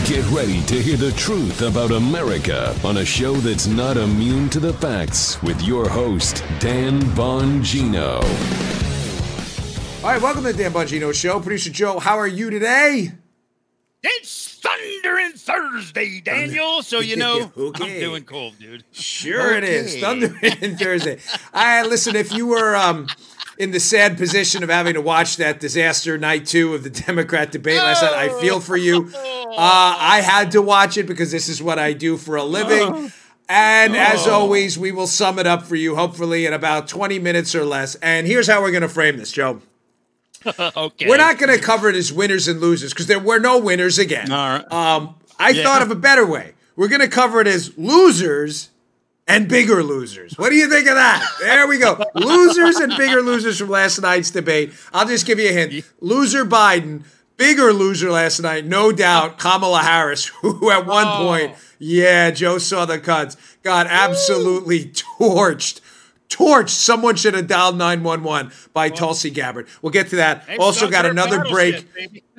Get ready to hear the truth about America on a show that's not immune to the facts with your host, Dan Bongino. All right, welcome to the Dan Bongino Show. Producer Joe, how are you today? It's Thundering Thursday, Daniel. So, you know, Okay. I'm doing cool, dude. Sure it is. Thundering Thursday. All right, listen, if you were in the sad position of having to watch that disaster night 2 of the Democrat debate last night, I feel for you. I had to watch it because this is what I do for a living. And as always, we will sum it up for you, hopefully in about 20 minutes or less. And here's how we're going to frame this, Joe. Okay. We're not going to cover it as winners and losers because there were no winners again. All right. I thought of a better way. We're going to cover it as losers and bigger losers. What do you think of that? There we go. Losers and bigger losers from last night's debate. I'll just give you a hint. Loser Biden, bigger loser last night, no doubt, Kamala Harris, who at one point, Joe saw the cuts, got absolutely torched. Someone should have dialed 911 by Tulsi Gabbard. We'll get to that. Also got another break.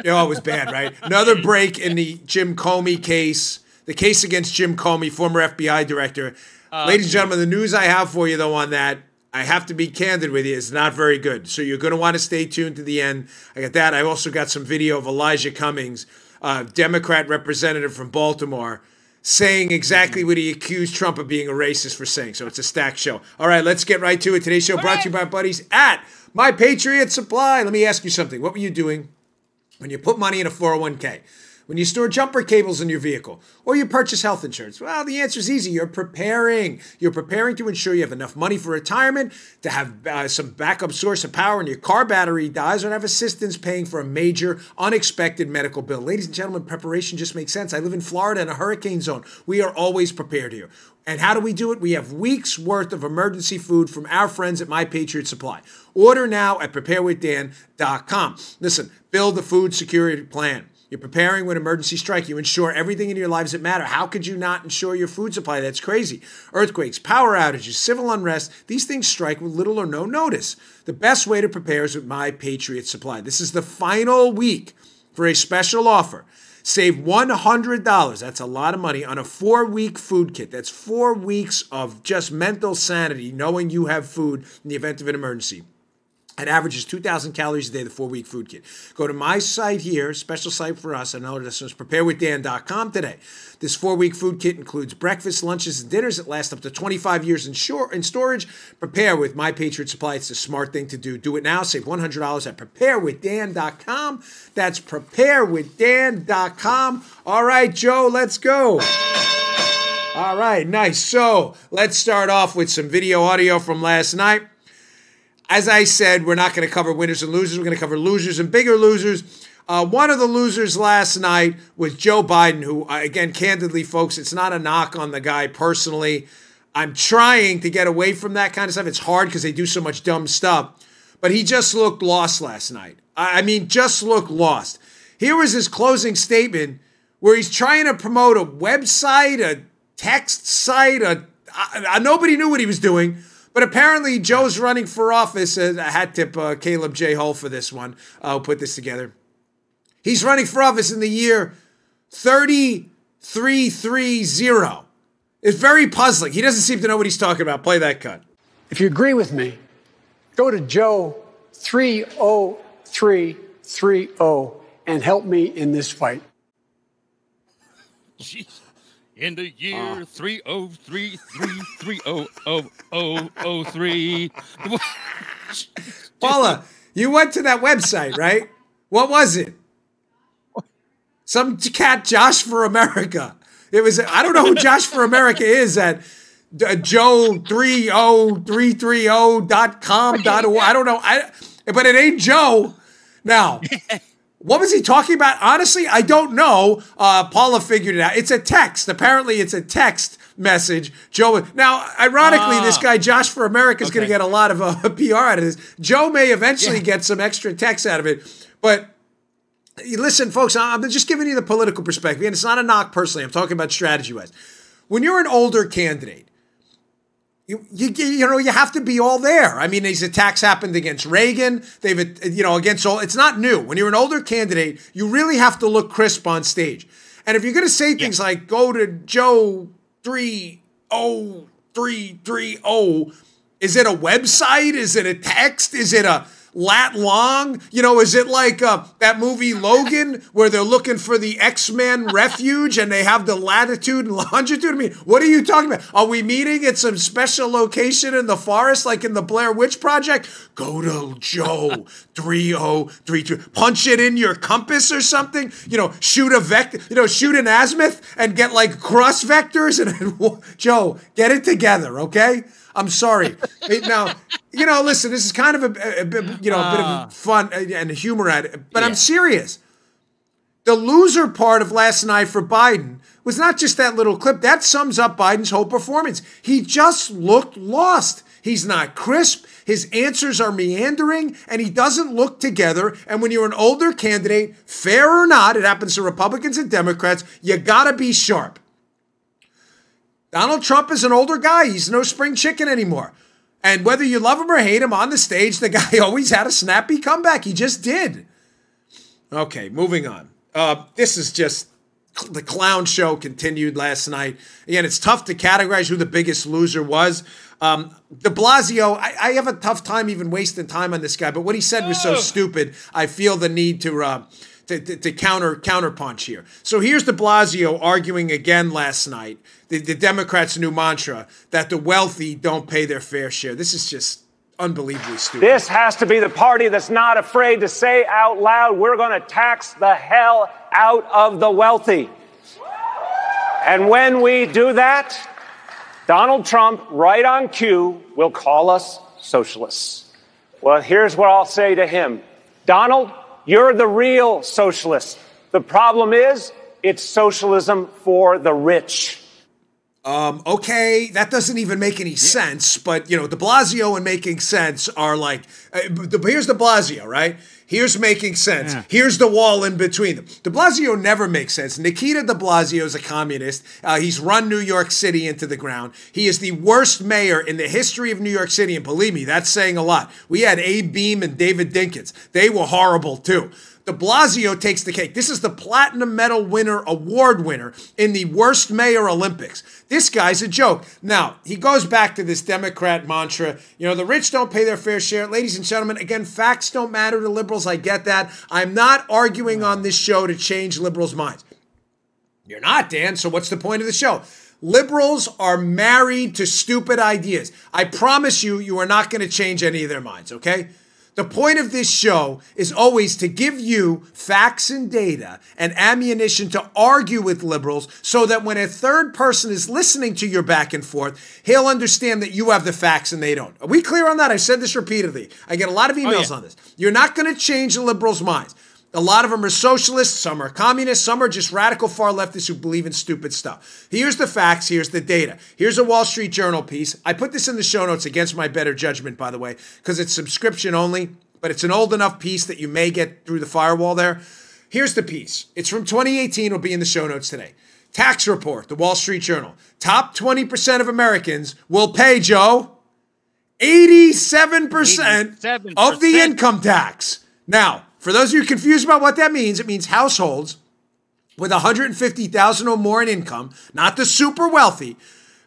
Oh, it was bad, right? Another break in the Jim Comey case, the case against Jim Comey, former FBI director. Ladies and gentlemen, the news I have for you, though, on that, I have to be candid with you, is not very good. So you're going to want to stay tuned to the end. I got that. I also got some video of Elijah Cummings, Democrat representative from Baltimore, saying exactly what he accused Trump of being a racist for saying. So it's a stacked show. All right, let's get right to it. Today's show brought to you by my buddies at My Patriot Supply. Let me ask you something. What were you doing when you put money in a 401k? When you store jumper cables in your vehicle, or you purchase health insurance? Well, the answer is easy. You're preparing. You're preparing to ensure you have enough money for retirement, to have some backup source of power when your car battery dies, or to have assistance paying for a major, unexpected medical bill. Ladies and gentlemen, preparation just makes sense. I live in Florida in a hurricane zone. We are always prepared here. And how do we do it? We have weeks' worth of emergency food from our friends at My Patriot Supply. Order now at preparewithdan.com. Listen, build a food security plan. You're preparing when emergency strike. You ensure everything in your lives that matter. How could you not ensure your food supply? That's crazy. Earthquakes, power outages, civil unrest, these things strike with little or no notice. The best way to prepare is with My Patriot Supply. This is the final week for a special offer. Save $100. That's a lot of money on a 4-week food kit. That's 4 weeks of just mental sanity, knowing you have food in the event of an emergency. It averages 2,000 calories a day, the 4-week food kit. Go to my site here, special site for us, and preparewithdan.com today. This 4-week food kit includes breakfast, lunches, and dinners that last up to 25 years in storage. Prepare with My Patriot Supply. It's a smart thing to do. Do it now. Save $100 at preparewithdan.com. That's preparewithdan.com. All right, Joe, let's go. All right, nice. So let's start off with some video audio from last night. As I said, we're not going to cover winners and losers. We're going to cover losers and bigger losers. One of the losers last night was Joe Biden, who, again, candidly, folks, it's not a knock on the guy personally. I'm trying to get away from that kind of stuff. It's hard because they do so much dumb stuff. But he just looked lost last night. I mean, just looked lost. Here was his closing statement where he's trying to promote a website, a text site. Nobody knew what he was doing. But apparently, Joe's running for office. I hat tip Caleb J. Hull for this one. I'll put this together. He's running for office in the year 3330. It's very puzzling. He doesn't seem to know what he's talking about. Play that cut. If you agree with me, go to Joe 30330 and help me in this fight. Jeez. In the year 303330003. Paula, you went to that website, right? What was it? Some cat, Josh for America. It was, I don't know who Josh for America is at joe30330.com. I don't know. But it ain't Joe. Now, what was he talking about? Honestly, I don't know. Paula figured it out. It's a text. Apparently, it's a text message. Joe. Now, ironically, this guy, Josh for America, is going to get a lot of PR out of this. Joe may eventually get some extra text out of it. But listen, folks, I'm just giving you the political perspective. And it's not a knock personally. I'm talking about strategy-wise. When you're an older candidate, you have to be all there. I mean, these attacks happened against Reagan. Against all. It's not new. When you're an older candidate, you really have to look crisp on stage. And if you're going to say things like go to Joe 30330, is it a website? Is it a text? Is it a lat long? You know, is it like that movie Logan where they're looking for the X-Men refuge and they have the latitude and longitude? I mean, what are you talking about? Are we meeting at some special location in the forest like in the Blair Witch Project? Go to Joe 3032. Punch it in your compass or something. You know, shoot a vector, you know, shoot an azimuth and get like cross vectors and Joe, get it together, okay? I'm sorry. Now, you know, listen, this is kind of a bit of fun and humor at it, but I'm serious. The loser part of last night for Biden was not just that little clip. That sums up Biden's whole performance. He just looked lost. He's not crisp. His answers are meandering, and he doesn't look together. And when you're an older candidate, fair or not, it happens to Republicans and Democrats, you gotta be sharp. Donald Trump is an older guy. He's no spring chicken anymore. And whether you love him or hate him on the stage, the guy always had a snappy comeback. He just did. Okay, moving on. This is just the clown show continued last night. Again, it's tough to categorize who the biggest loser was. De Blasio, I have a tough time even wasting time on this guy, but what he said was so stupid, I feel the need to counterpunch here. So here's de Blasio arguing again last night, the Democrats' new mantra, that the wealthy don't pay their fair share. This is just unbelievably stupid. This has to be the party that's not afraid to say out loud, we're going to tax the hell out of the wealthy. And when we do that, Donald Trump, right on cue, will call us socialists. Well, here's what I'll say to him. Donald, you're the real socialist. The problem is, it's socialism for the rich. Okay, that doesn't even make any sense, but, you know, de Blasio and making sense are like, here's de Blasio, right? Here's making sense. Yeah. Here's the wall in between them. De Blasio never makes sense. Nikita de Blasio is a communist. He's run New York City into the ground. He is the worst mayor in the history of New York City, and believe me, that's saying a lot. We had Abe Beam and David Dinkins. They were horrible, too. De Blasio takes the cake. This is the Platinum Medal award winner in the worst mayor Olympics. This guy's a joke. Now, he goes back to this Democrat mantra, you know, the rich don't pay their fair share. Ladies and gentlemen, again, facts don't matter to liberals. I get that. I'm not arguing on this show to change liberals' minds. You're not, Dan, so what's the point of the show? Liberals are married to stupid ideas. I promise you, you are not going to change any of their minds, okay? The point of this show is always to give you facts and data and ammunition to argue with liberals so that when a third person is listening to your back and forth, he'll understand that you have the facts and they don't. Are we clear on that? I've said this repeatedly. I get a lot of emails on this. You're not going to change the liberals' minds. A lot of them are socialists, some are communists, some are just radical far leftists who believe in stupid stuff. Here's the facts, here's the data. Here's a Wall Street Journal piece. I put this in the show notes against my better judgment, by the way, because it's subscription only, but it's an old enough piece that you may get through the firewall there. Here's the piece. It's from 2018. It'll be in the show notes today. Tax report, the Wall Street Journal. Top 20% of Americans will pay, Joe, 87% of the income tax. Now, for those of you confused about what that means, it means households with $150,000 or more in income, not the super wealthy,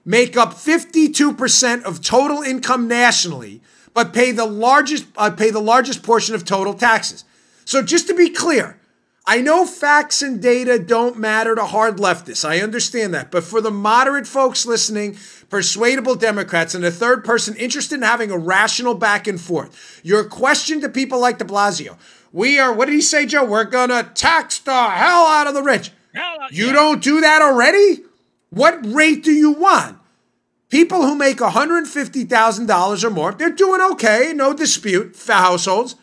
make up 52% of total income nationally, but pay the largest portion of total taxes. So just to be clear, I know facts and data don't matter to hard leftists. I understand that. But for the moderate folks listening, persuadable Democrats, and a third person interested in having a rational back and forth, your question to people like de Blasio, what did he say, Joe? We're going to tax the hell out of the rich. You don't do that already? What rate do you want? People who make $150,000 or more, they're doing okay, no dispute, for households.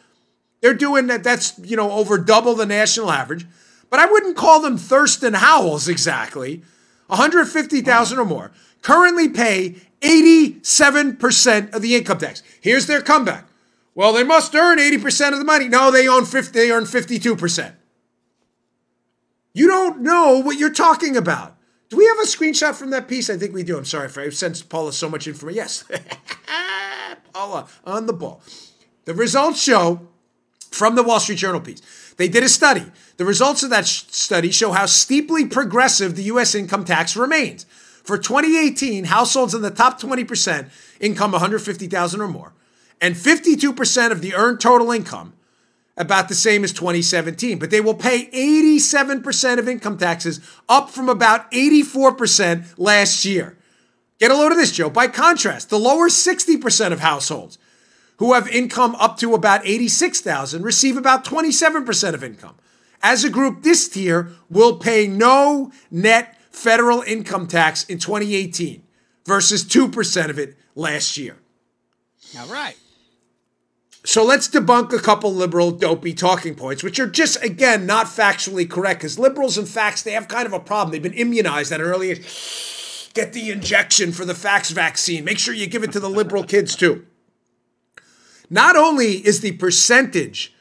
They're doing that. That's, over double the national average. But I wouldn't call them Thurston Howells exactly. $150,000 or more currently pay 87% of the income tax. Here's their comeback. Well, they must earn 80% of the money. No, they earn 52%. You don't know what you're talking about. Do we have a screenshot from that piece? I think we do. I'm sorry for I sent Paula so much information. Yes. Paula on the ball. The results show from the Wall Street Journal piece They did a study. The results of that study show how steeply progressive the U.S. income tax remains. For 2018, households in the top 20%, income $150,000 or more, and 52% of the earned total income, about the same as 2017. But they will pay 87% of income taxes, up from about 84% last year. Get a load of this, Joe. By contrast, the lower 60% of households who have income up to about $86,000 receive about 27% of income. As a group, this tier will pay no net federal income tax in 2018 versus 2% of it last year. All right. So let's debunk a couple liberal dopey talking points, which are just, again, not factually correct, because liberals and facts, they have kind of a problem. They've been immunized at an early age. Get the injection for the fax vaccine. Make sure you give it to the liberal kids, too. Not only is the percentage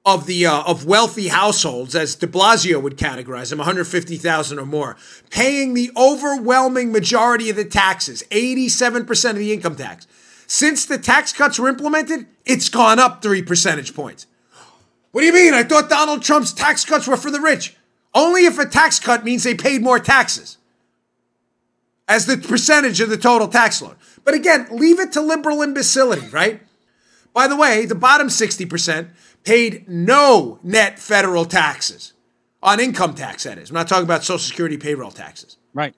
of wealthy households, as de Blasio would categorize them, 150,000 or more, paying the overwhelming majority of the taxes, 87% of the income tax. Since the tax cuts were implemented, it's gone up 3 percentage points. What do you mean? I thought Donald Trump's tax cuts were for the rich. Only if a tax cut means they paid more taxes as the percentage of the total tax load. But again, leave it to liberal imbecility, right? By the way, the bottom 60% paid no net federal taxes on income tax, that is. I'm not talking about Social Security payroll taxes. Right.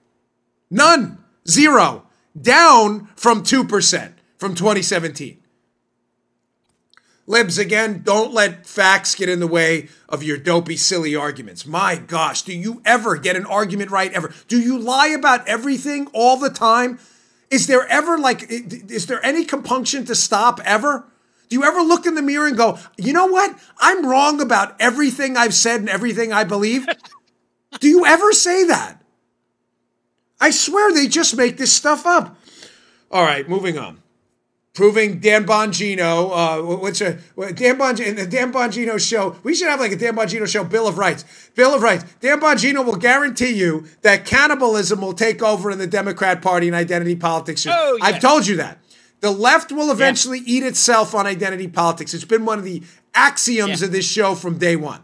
None. Zero. Down from 2% from 2017. Libs, again, don't let facts get in the way of your dopey, silly arguments. My gosh, do you ever get an argument right ever? Do you lie about everything all the time? Is there ever is there any compunction to stop ever? Do you ever look in the mirror and go, you know what? I'm wrong about everything I've said and everything I believe? Do you ever say that? I swear they just make this stuff up. All right, moving on. Proving Dan Bongino, the Dan Bongino show. We should have like a Dan Bongino show, Bill of Rights. Bill of Rights. Dan Bongino will guarantee you that cannibalism will take over in the Democrat Party and identity politics. Oh, yes. I've told you that. The left will eventually eat itself on identity politics. It's been one of the axioms of this show from day one.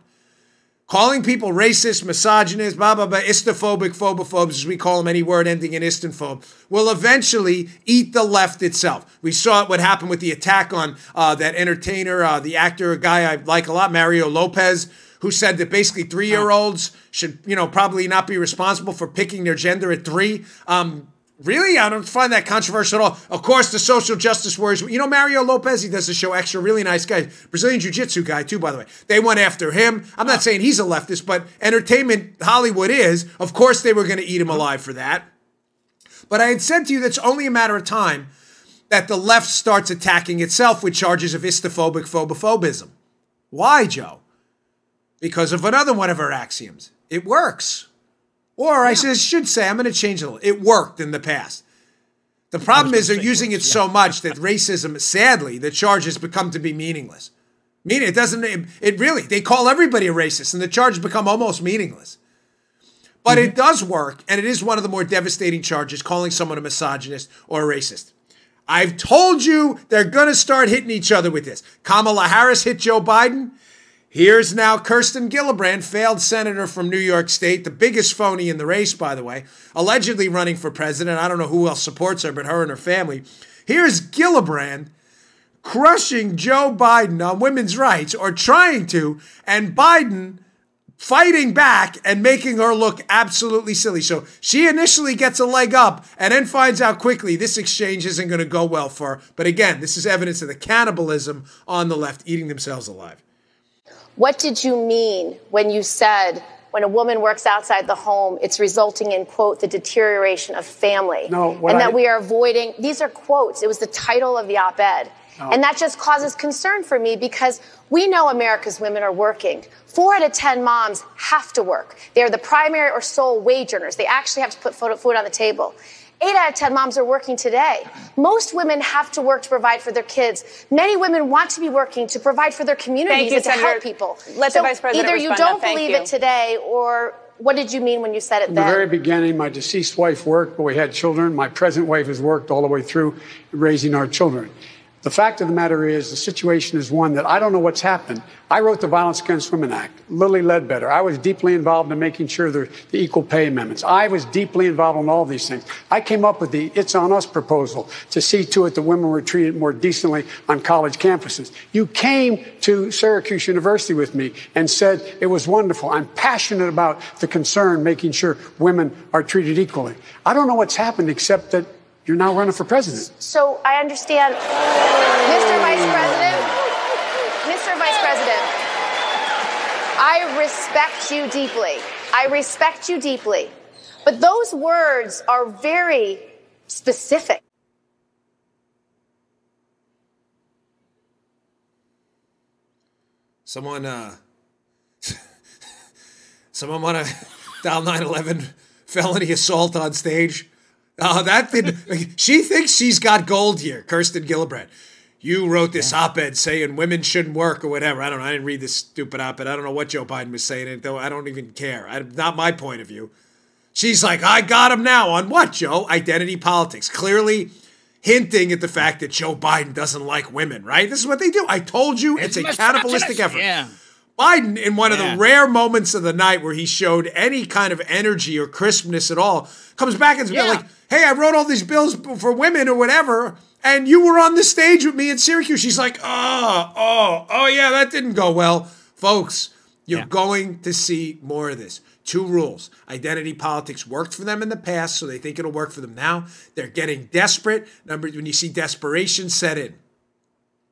Calling people racist, misogynist, blah, blah, blah, istophobic, phobophobes, as we call them, any word ending in istophobe, will eventually eat the left itself. We saw what happened with the attack on that entertainer, the actor, a guy I like a lot, Mario Lopez, who said that basically 3-year-olds should, probably not be responsible for picking their gender at 3. Really? I don't find that controversial at all. Of course, the social justice warriors. Mario Lopez, he does the show Extra, really nice guy. Brazilian jiu-jitsu guy, too, by the way. They went after him. I'm not saying he's a leftist, but entertainment Hollywood is. Of course, they were going to eat him alive for that. But I had said to you that it's only a matter of time that the left starts attacking itself with charges of istophobic phobophobism. Why, Joe? Because of another one of our axioms. It works. Or I should say, I'm going to change it a little. It worked in the past. The problem is they're using it so much that racism, sadly, the charges become to be meaningless. They call everybody a racist, and the charges become almost meaningless. But it does work, and it is one of the more devastating charges, calling someone a misogynist or a racist. I've told you they're going to start hitting each other with this. Kamala Harris hit Joe Biden. Here's now Kirsten Gillibrand, failed senator from New York State, the biggest phony in the race, by the way, allegedly running for president. I don't know who else supports her, but her and her family. Here's Gillibrand crushing Joe Biden on women's rights, or trying to, and Biden fighting back and making her look absolutely silly. So she initially gets a leg up and then finds out quickly this exchange isn't going to go well for her. But again, this is evidence of the cannibalism on the left, eating themselves alive. What did you mean when you said when a woman works outside the home, it's resulting in, quote, the deterioration of family? That we are avoiding, these are quotes. It was the title of the op-ed. And that just causes concern for me because we know America's women are working. 4 out of 10 moms have to work. They are the primary or sole wage earners. They actually have to put food on the table. 8 out of 10 moms are working today. Most women have to work to provide for their kids. Many women want to be working to provide for their communities and to help people. Let the Vice President either you don't believe it today, or what did you mean when you said it then? In the very beginning, my deceased wife worked, but we had children. My present wife has worked all the way through raising our children. The fact of the matter is the situation is one that I don't know what's happened. I wrote the Violence Against Women Act. Lily Ledbetter. I was deeply involved in making sure the equal pay amendments. I was deeply involved in all these things. I came up with the It's On Us proposal to see to it that women were treated more decently on college campuses. You came to Syracuse University with me and said it was wonderful. I'm passionate about the concern making sure women are treated equally. I don't know what's happened except that you're now running for president. So I understand, Mr. Vice President, I respect you deeply. I respect you deeply. But those words are very specific. Someone want to dial 911 felony assault on stage? She thinks she's got gold here, Kirsten Gillibrand. You wrote this op-ed saying women shouldn't work or whatever. I don't know. I didn't read this stupid op-ed. I don't know what Joe Biden was saying, though. I don't even care. Not my point of view. She's like, I got him now. On what, Joe? Identity politics. Clearly hinting at the fact that Joe Biden doesn't like women, right? This is what they do. I told you it's a cannibalistic effort. Yeah. Biden, in one of the rare moments of the night where he showed any kind of energy or crispness at all, comes back and is like, hey, I wrote all these bills for women or whatever, and you were on the stage with me in Syracuse. She's like, oh, yeah, that didn't go well. Folks, you're going to see more of this. 2 rules. Identity politics worked for them in the past, so they think it'll work for them now. They're getting desperate. When you see desperation set in,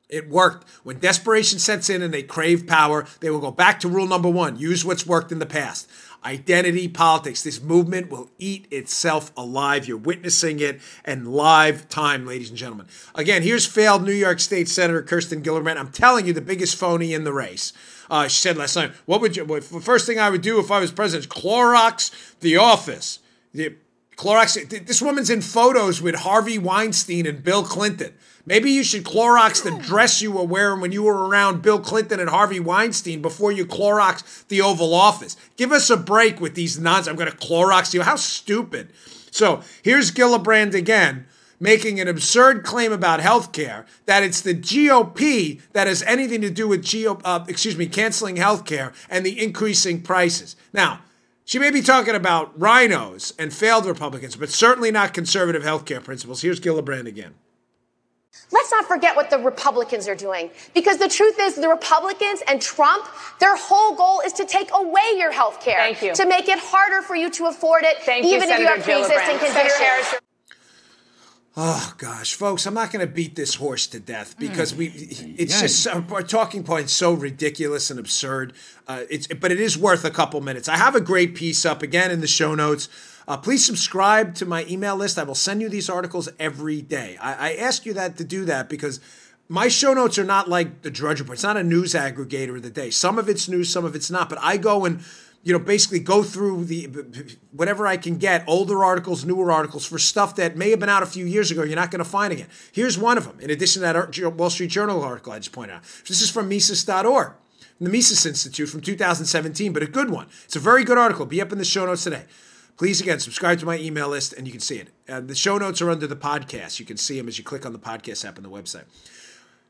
it worked. When desperation sets in and they crave power, they will go back to rule number 1. Use what's worked in the past. Identity politics. This movement will eat itself alive. You're witnessing it in live time, ladies and gentlemen. Again, here's failed New York State Senator Kirsten Gillibrand. I'm telling you, the biggest phony in the race. She said last time, the first thing I would do if I was president is Clorox the office. This woman's in photos with Harvey Weinstein and Bill Clinton. Maybe you should Clorox the dress you were wearing when you were around Bill Clinton and Harvey Weinstein before you Clorox the Oval Office. Give us a break with these nonsense. I'm going to Clorox you. How stupid. So here's Gillibrand again, making an absurd claim about health care, that it's the GOP that has anything to do with canceling health care and the increasing prices. Now, she may be talking about rhinos and failed Republicans, but certainly not conservative health care principles. Here's Gillibrand again. Let's not forget what the Republicans are doing, because the truth is the Republicans and Trump, their whole goal is to take away your health care. Thank you. To make it harder for you to afford it, even if you have pre-existing conditions. Oh, gosh, folks, I'm not going to beat this horse to death because just our talking point's so ridiculous and absurd. But it is worth a couple minutes. I have a great piece up again in the show notes. Please subscribe to my email list. I will send you these articles every day. I ask you to do that because my show notes are not like the Drudge Report. It's not a news aggregator of the day. Some of it's news, some of it's not. But I go and basically go through whatever I can get, older articles, newer articles for stuff that may have been out a few years ago you're not going to find again. Here's one of them, in addition to that Wall Street Journal article I just pointed out. This is from Mises.org, the Mises Institute from 2017, but a good one. It's a very good article. Be up in the show notes today. Please, again, subscribe to my email list, and you can see it. The show notes are under the podcast. You can see them as you click on the podcast app on the website.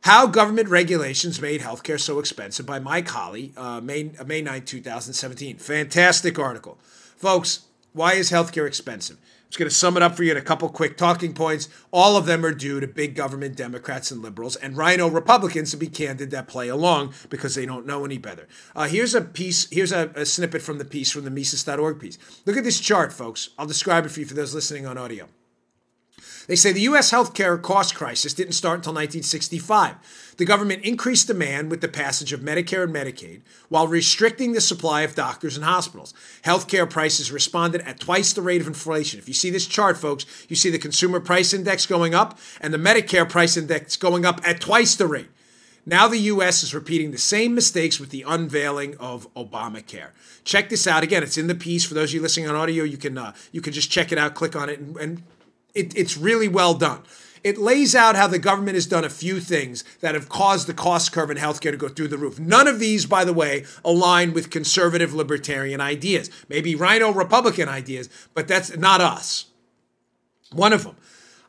How Government Regulations Made Healthcare So Expensive by Mike Holly, May 9, 2017. Fantastic article. Folks, why is healthcare expensive? I'm just going to sum it up for you in a couple quick talking points. All of them are due to big government Democrats and liberals and rhino Republicans, to be candid, that play along because they don't know any better. Here's a piece. Here's a snippet from the piece, from the Mises.org piece. Look at this chart, folks. I'll describe it for you for those listening on audio. They say the U.S. healthcare cost crisis didn't start until 1965. The government increased demand with the passage of Medicare and Medicaid while restricting the supply of doctors and hospitals. Healthcare prices responded at twice the rate of inflation. If you see this chart, folks, you see the consumer price index going up and the Medicare price index going up at twice the rate. Now the U.S. is repeating the same mistakes with the unveiling of Obamacare. Check this out. Again, it's in the piece. For those of you listening on audio, you can just check it out, click on it, and it's really well done. It lays out how the government has done a few things that have caused the cost curve in healthcare to go through the roof. None of these, by the way, align with conservative libertarian ideas. Maybe rhino Republican ideas, but that's not us. One of them,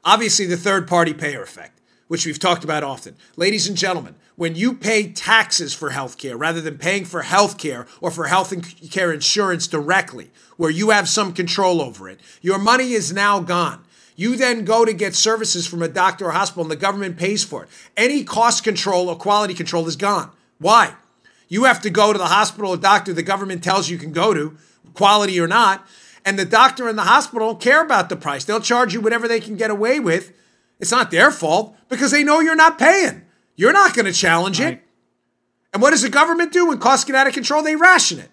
obviously the third-party payer effect, which we've talked about often. Ladies and gentlemen, when you pay taxes for healthcare rather than paying for healthcare or for health care insurance directly, where you have some control over it, your money is now gone. You then go to get services from a doctor or hospital and the government pays for it. Any cost control or quality control is gone. Why? You have to go to the hospital or doctor the government tells you can go to, quality or not, and the doctor and the hospital don't care about the price. They'll charge you whatever they can get away with. It's not their fault because they know you're not paying. You're not going to challenge it. And what does the government do when costs get out of control? They ration it.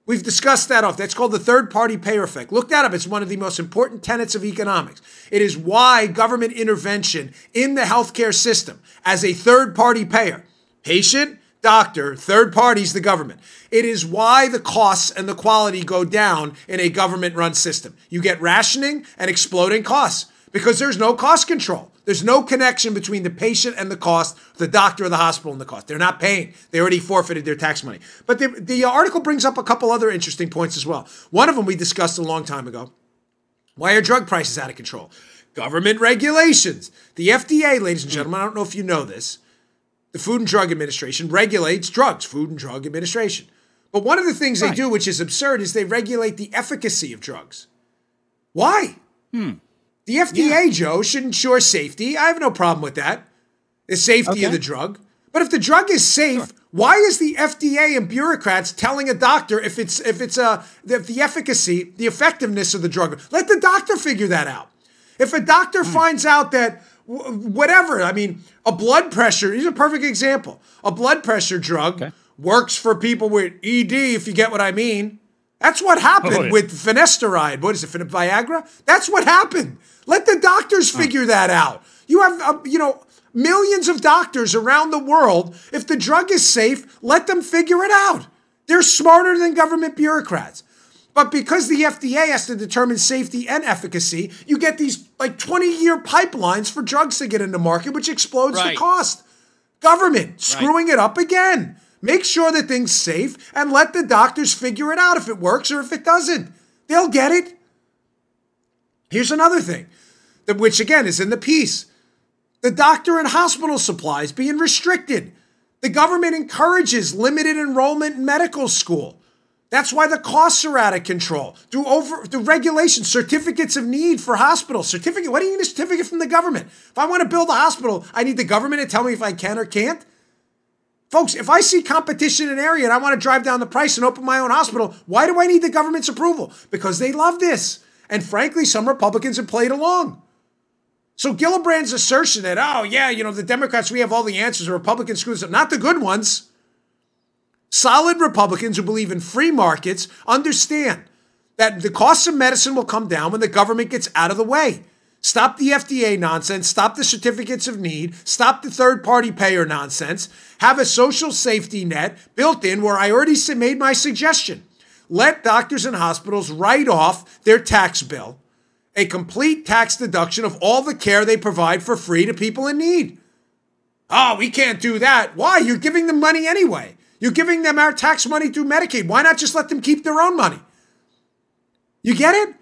We've discussed that off. That's called the third-party payer effect. Look that up. It's one of the most important tenets of economics. It is why government intervention in the healthcare system as a third-party payer, patient, doctor, third parties, the government. It is why the costs and the quality go down in a government-run system. You get rationing and exploding costs because there's no cost control. There's no connection between the patient and the cost, the doctor or the hospital and the cost. They're not paying. They already forfeited their tax money. But the article brings up a couple other interesting points as well. One of them we discussed a long time ago. Why are drug prices out of control? Government regulations. The FDA, ladies and gentlemen, I don't know if you know this, the Food and Drug Administration regulates drugs, Food and Drug Administration. But one of the things they do, which is absurd, is they regulate the efficacy of drugs. Why? The FDA, Joe, should ensure safety. I have no problem with that. The safety of the drug. But if the drug is safe, why is the FDA and bureaucrats telling a doctor if the efficacy, the effectiveness of the drug? Let the doctor figure that out. If a doctor finds out that whatever, I mean, a blood pressure, here's a perfect example. A blood pressure drug works for people with ED, if you get what I mean. That's what happened with finasteride. What is it, Viagra? That's what happened. Let the doctors figure that out. You have, millions of doctors around the world. If the drug is safe, let them figure it out. They're smarter than government bureaucrats. But because the FDA has to determine safety and efficacy, you get these like 20-year pipelines for drugs to get into market, which explodes the cost. Government screwing it up again. Make sure that thing's safe and let the doctors figure it out if it works or if it doesn't. They'll get it. Here's another thing, which again is in the piece. The doctor and hospital supplies being restricted. The government encourages limited enrollment in medical school. That's why the costs are out of control. Through regulations, certificates of need for hospitals. Certificate, what do you need a certificate from the government? If I want to build a hospital, I need the government to tell me if I can or can't? Folks, if I see competition in an area and I want to drive down the price and open my own hospital, why do I need the government's approval? Because they love this. And frankly, some Republicans have played along. So Gillibrand's assertion that, the Democrats, we have all the answers, the Republicans screw this up. Not the good ones. Solid Republicans who believe in free markets understand that the costs of medicine will come down when the government gets out of the way. Stop the FDA nonsense. Stop the certificates of need. Stop the third-party payer nonsense. Have a social safety net built in where I already made my suggestion. Let doctors and hospitals write off their tax bill, a complete tax deduction of all the care they provide for free to people in need. Oh, we can't do that. Why? You're giving them money anyway. You're giving them our tax money through Medicaid. Why not just let them keep their own money? You get it?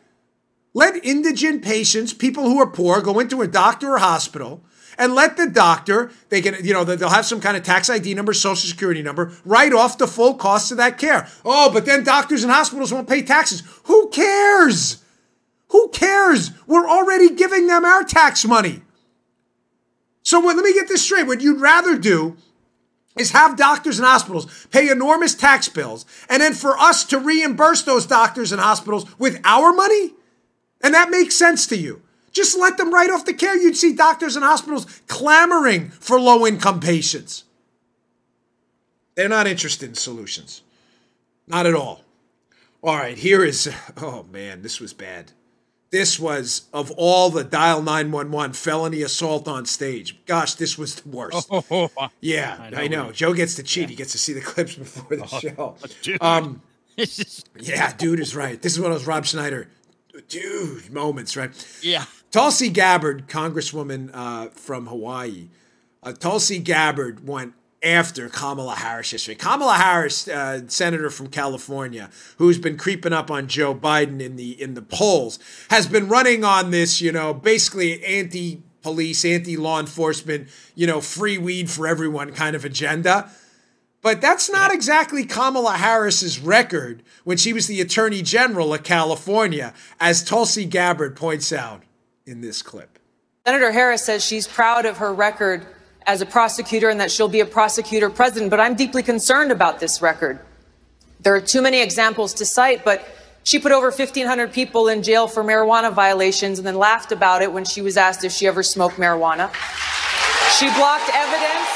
Let indigent patients, people who are poor, go into a doctor or hospital and let the doctor, they'll have some kind of tax ID number, social security number, write off the full cost of that care. Oh, but then doctors and hospitals won't pay taxes. Who cares? Who cares? We're already giving them our tax money. So let me get this straight. What you'd rather do is have doctors and hospitals pay enormous tax bills and then for us to reimburse those doctors and hospitals with our money? And that makes sense to you. Just let them write off the care. You'd see doctors and hospitals clamoring for low-income patients. They're not interested in solutions. Not at all. All right, here is, oh man, this was bad. This was, of all the dial 911 felony assault on stage. Gosh, this was the worst. Yeah, I know. Joe gets to cheat. Yeah. He gets to see the clips before the show. Dude. Yeah, dude is right. This is one of those Rob Schneider moments, right? Yeah. Tulsi Gabbard, Congresswoman from Hawaii. Tulsi Gabbard went after Kamala Harris yesterday. Kamala Harris, senator from California, who's been creeping up on Joe Biden in the polls, has been running on this, basically police, anti-law enforcement, free weed for everyone kind of agenda. But that's not exactly Kamala Harris's record when she was the Attorney General of California, as Tulsi Gabbard points out in this clip. Senator Harris says she's proud of her record as a prosecutor and that she'll be a prosecutor president, but I'm deeply concerned about this record. There are too many examples to cite, but she put over 1,500 people in jail for marijuana violations and then laughed about it when she was asked if she ever smoked marijuana. She blocked evidence.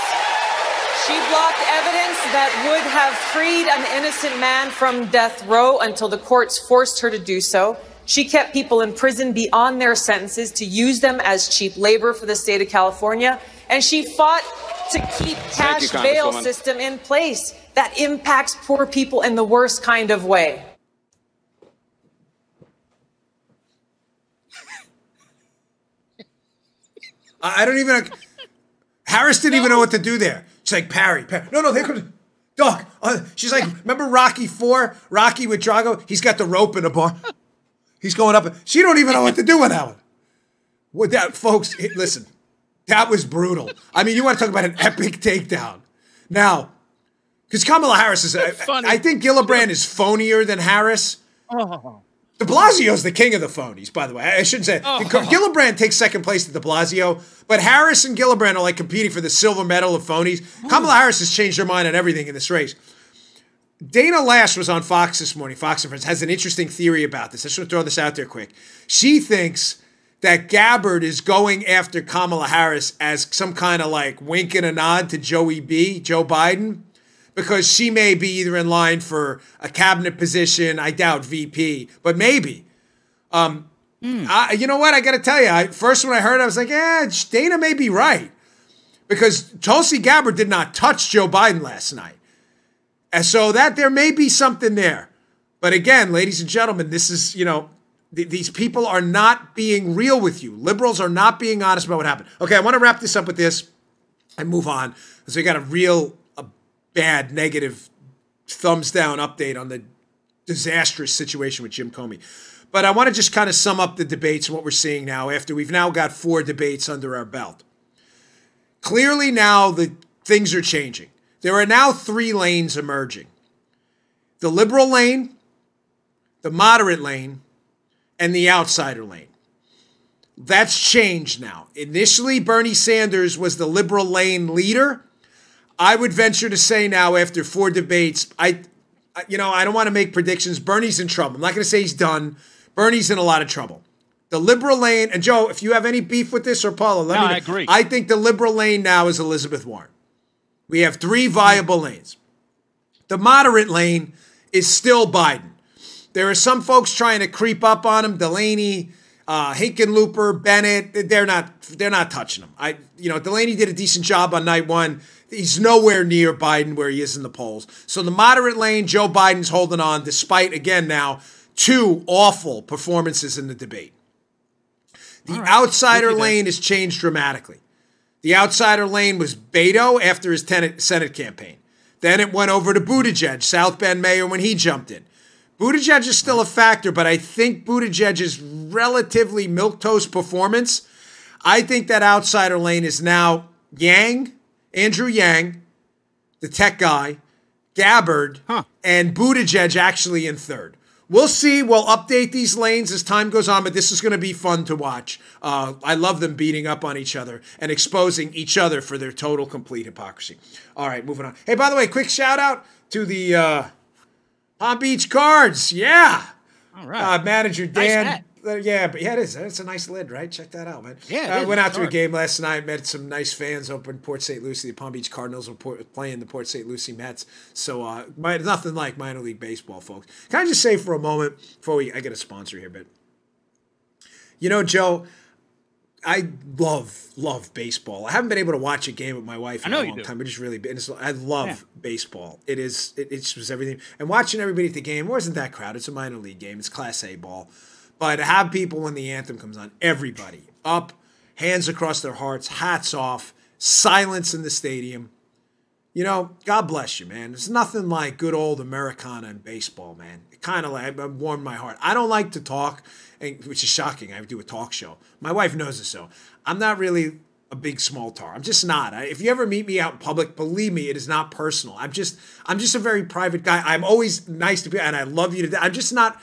She blocked evidence that would have freed an innocent man from death row until the courts forced her to do so. She kept people in prison beyond their sentences to use them as cheap labor for the state of California. And she fought to keep cash bail system in place that impacts poor people in the worst kind of way. I don't even... Harris didn't even know what to do there. She's like, parry. No, there comes... Doc. She's like, remember Rocky IV? Rocky with Drago? He's got the rope in the bar. He's going up. She don't even know what to do with that one. With that, folks, listen. That was brutal. I mean, you want to talk about an epic takedown. Now, because Kamala Harris is... I think Gillibrand is phonier than Harris. Oh. De Blasio's the king of the phonies, by the way. I shouldn't say. Gillibrand takes second place to De Blasio, but Harris and Gillibrand are like competing for the silver medal of phonies. Kamala Harris has changed her mind on everything in this race. Dana Lash was on Fox this morning. Fox and Friends has an interesting theory about this. I just want to throw this out there quick. She thinks that Gabbard is going after Kamala Harris as some kind of like wink and a nod to Joe Biden, because she may be either in line for a cabinet position, I doubt VP, but maybe. You know what? I got to tell you, first when I heard it, I was like, Dana may be right. Because Tulsi Gabbard did not touch Joe Biden last night. And so that there may be something there. But again, ladies and gentlemen, this is, these people are not being real with you. Liberals are not being honest about what happened. Okay, I want to wrap this up with this and move on. Because we got a bad, negative, thumbs down update on the disastrous situation with Jim Comey. But I want to just kind of sum up the debates and what we're seeing now after we've now got 4 debates under our belt. Clearly now the things are changing. There are now 3 lanes emerging. The liberal lane, the moderate lane, and the outsider lane. That's changed now. Initially, Bernie Sanders was the liberal lane leader. I would venture to say now, after 4 debates, I don't want to make predictions. Bernie's in trouble. I'm not going to say he's done. Bernie's in a lot of trouble. The liberal lane, and Joe, if you have any beef with this, or Paula, let me know. I agree. I think the liberal lane now is Elizabeth Warren. We have 3 viable lanes. The moderate lane is still Biden. There are some folks trying to creep up on him. Delaney, Hickenlooper, Bennett. They're not touching him. Delaney did a decent job on night 1. He's nowhere near Biden where he is in the polls. So the moderate lane, Joe Biden's holding on despite, again now, 2 awful performances in the debate. The outsider lane has changed dramatically. The outsider lane was Beto after his Senate campaign. Then it went over to Buttigieg, South Bend mayor, when he jumped in. Buttigieg is still a factor, but I think Buttigieg's relatively milquetoast performance, I think that outsider lane is now Andrew Yang, the tech guy, Gabbard, and Buttigieg actually in 3rd. We'll see. We'll update these lanes as time goes on, but this is going to be fun to watch. I love them beating up on each other and exposing each other for their total, complete hypocrisy. All right, moving on. Hey, by the way, quick shout out to the Palm Beach Cards. Yeah. All right. Manager Dan. Nice hat. It is. It's a nice lid, right? Check that out, man. Yeah, I went out to a game last night, met some nice fans over in Port St. Lucie. The Palm Beach Cardinals were playing the Port St. Lucie Mets. So nothing like minor league baseball, folks. Can I just say for a moment, before I get a sponsor here, but Joe, I love baseball. I haven't been able to watch a game with my wife in a long time. I love baseball. It's just everything. And watching everybody at the game wasn't that crowded. It's a minor league game. It's Class A ball. But to have people when the anthem comes on, everybody up, hands across their hearts, hats off, silence in the stadium. You know, God bless you, man. There's nothing like good old Americana and baseball, man. It kind of like warmed my heart. I don't like to talk, which is shocking. I do a talk show. My wife knows this, so I'm not really a big small talker. I'm just not. If you ever meet me out in public, believe me, it is not personal. I'm just a very private guy. I'm always nice to people, and I love you to death. I'm just not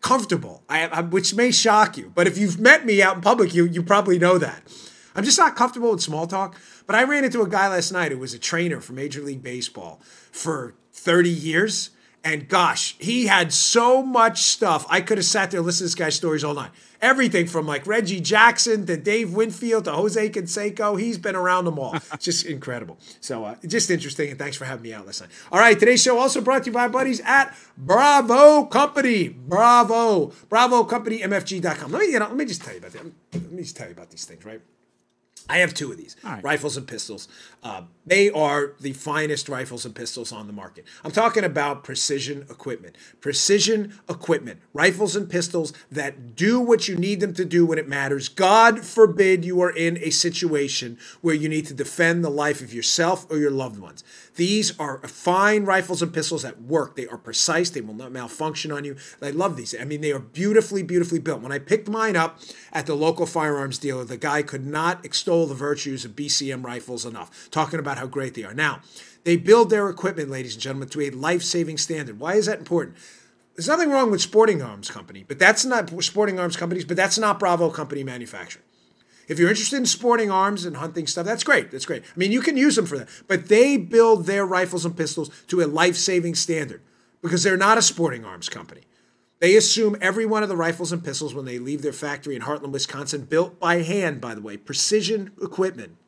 comfortable, which may shock you. But if you've met me out in public, you probably know that. I'm just not comfortable with small talk. But I ran into a guy last night who was a trainer for Major League Baseball for 30 years. And gosh, he had so much stuff. I could have sat there and listened to this guy's stories all night. Everything from like Reggie Jackson to Dave Winfield to Jose Canseco. He's been around them all. It's just incredible. So just interesting. And thanks for having me out last night. All right. Today's show also brought to you by our buddies at Bravo Company. Bravo Company, MFG.com. Let me just tell you about that. Let me just tell you about these things, right? I have two of these, rifles and pistols. They are the finest rifles and pistols on the market. I'm talking about precision equipment. Precision equipment, rifles and pistols that do what you need them to do when it matters. God forbid you are in a situation where you need to defend the life of yourself or your loved ones. These are fine rifles and pistols that work. They are precise. They will not malfunction on you. I love these. I mean, they are beautifully, beautifully built. When I picked mine up at the local firearms dealer, the guy could not extol the virtues of BCM rifles enough, talking about how great they are. Now, they build their equipment, ladies and gentlemen, to a life-saving standard. Why is that important? There's nothing wrong with sporting arms company, but that's not sporting arms companies, but that's not Bravo Company manufacturing. If you're interested in sporting arms and hunting stuff, that's great. That's great. I mean, you can use them for that. But they build their rifles and pistols to a life-saving standard because they're not a sporting arms company. They assume every one of the rifles and pistols when they leave their factory in Heartland, Wisconsin, built by hand, by the way, precision equipment,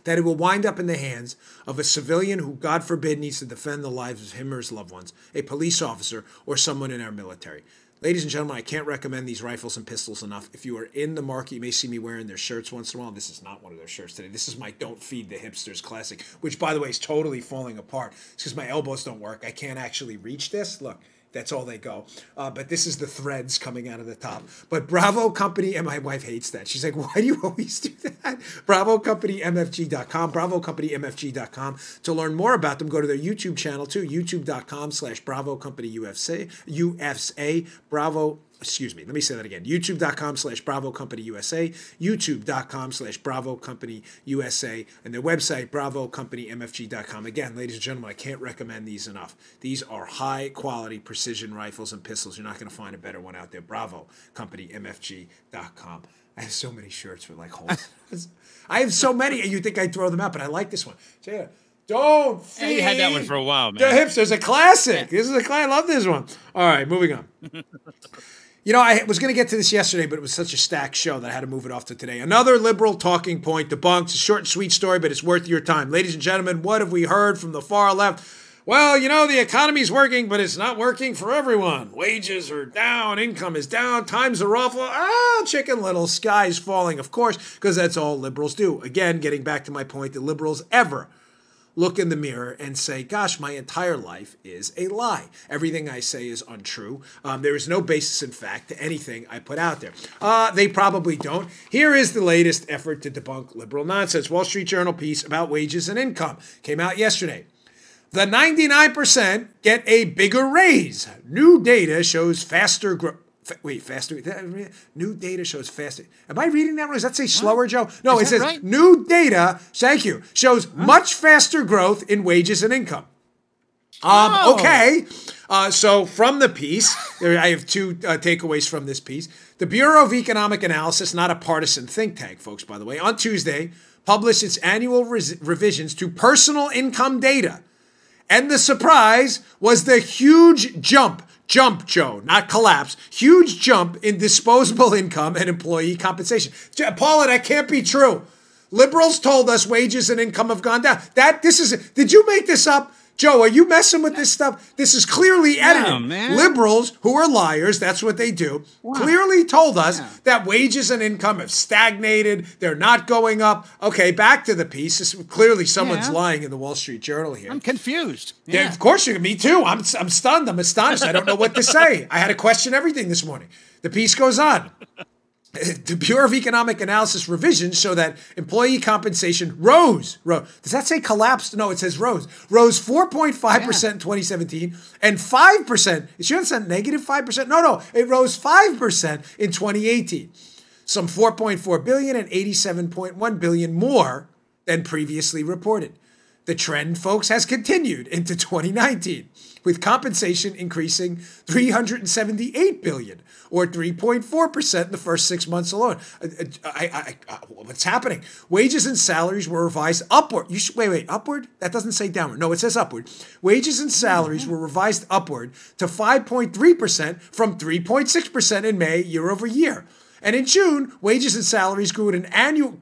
that it will wind up in the hands of a civilian who, God forbid, needs to defend the lives of him or his loved ones, a police officer, or someone in our military. Ladies and gentlemen, I can't recommend these rifles and pistols enough. If you are in the market, you may see me wearing their shirts once in a while. This is not one of their shirts today. This is my Don't Feed the Hipsters Classic, which, by the way, is totally falling apart. It's because my elbows don't work. I can't actually reach this. Look. That's all they go. But this is the threads coming out of the top. But Bravo Company, and my wife hates that. She's like, why do you always do that? Bravo Company, MFG.com, Bravo Company, MFG.com. To learn more about them, go to their YouTube channel too, youtube.com/Bravo Company USA, let me say that again. YouTube.com/Bravo Company USA, YouTube.com/Bravo Company USA, and their website, BravoCompanyMFG.com. Again, ladies and gentlemen, I can't recommend these enough. These are high quality precision rifles and pistols. You're not going to find a better one out there. BravoCompanyMFG.com. I have so many shirts with like holes. I have so many, and you think I'd throw them out, but I like this one. So yeah. Don't feed. Yeah, you had that one for a while, man. The hipsters, a classic. This is a classic. I love this one. All right, moving on. You know, I was going to get to this yesterday, but it was such a stacked show that I had to move it off to today. Another liberal talking point debunked. It's a short and sweet story, but it's worth your time. Ladies and gentlemen, what have we heard from the far left? Well, you know, the economy's working, but it's not working for everyone. Wages are down, income is down, times are awful. Chicken little, sky's falling, of course, because that's all liberals do. Again, getting back to my point, that liberals ever look in the mirror and say, gosh, my entire life is a lie. Everything I say is untrue. There is no basis in fact to anything I put out there. They probably don't. Here is the latest effort to debunk liberal nonsense. Wall Street Journal piece about wages and income came out yesterday. The 99% get a bigger raise. New data shows faster growth. Faster. New data shows faster. Am I reading that right? Does that say slower, Joe? No, it says right? New data, thank you, shows much faster growth in wages and income. Okay. So from the piece, I have two takeaways from this piece. The Bureau of Economic Analysis, not a partisan think tank, folks, by the way, on Tuesday, published its annual revisions to personal income data. And the surprise was the huge jump, Joe, not collapse, huge jump in disposable income and employee compensation. Paula, that can't be true. Liberals told us wages and income have gone down. Did you make this up? Joe, are you messing with this stuff? This is clearly edited. Man. Liberals, who are liars, that's what they do, clearly told us that wages and income have stagnated. They're not going up. Okay, back to the piece. Clearly someone's lying in the Wall Street Journal here. I'm confused. Yeah, of course you're. Me too. I'm stunned. I'm astonished. I don't know what to say. I had to question everything this morning. The piece goes on. The Bureau of Economic Analysis revisions show that employee compensation rose. Does that say collapsed? No, it says rose. Rose 4.5% in 2017 and 5%. Is sure that's not negative 5%? No. It rose 5% in 2018. Some 4.4 billion and 87.1 billion more than previously reported. The trend, folks, has continued into 2019, with compensation increasing 378 billion, or 3.4% in the first 6 months alone. What's happening? Wages and salaries were revised upward. Wait, upward? That doesn't say downward. No, it says upward. Wages and salaries were revised upward to 5.3% from 3.6% in May, year over year. And in June, wages and salaries grew at an annual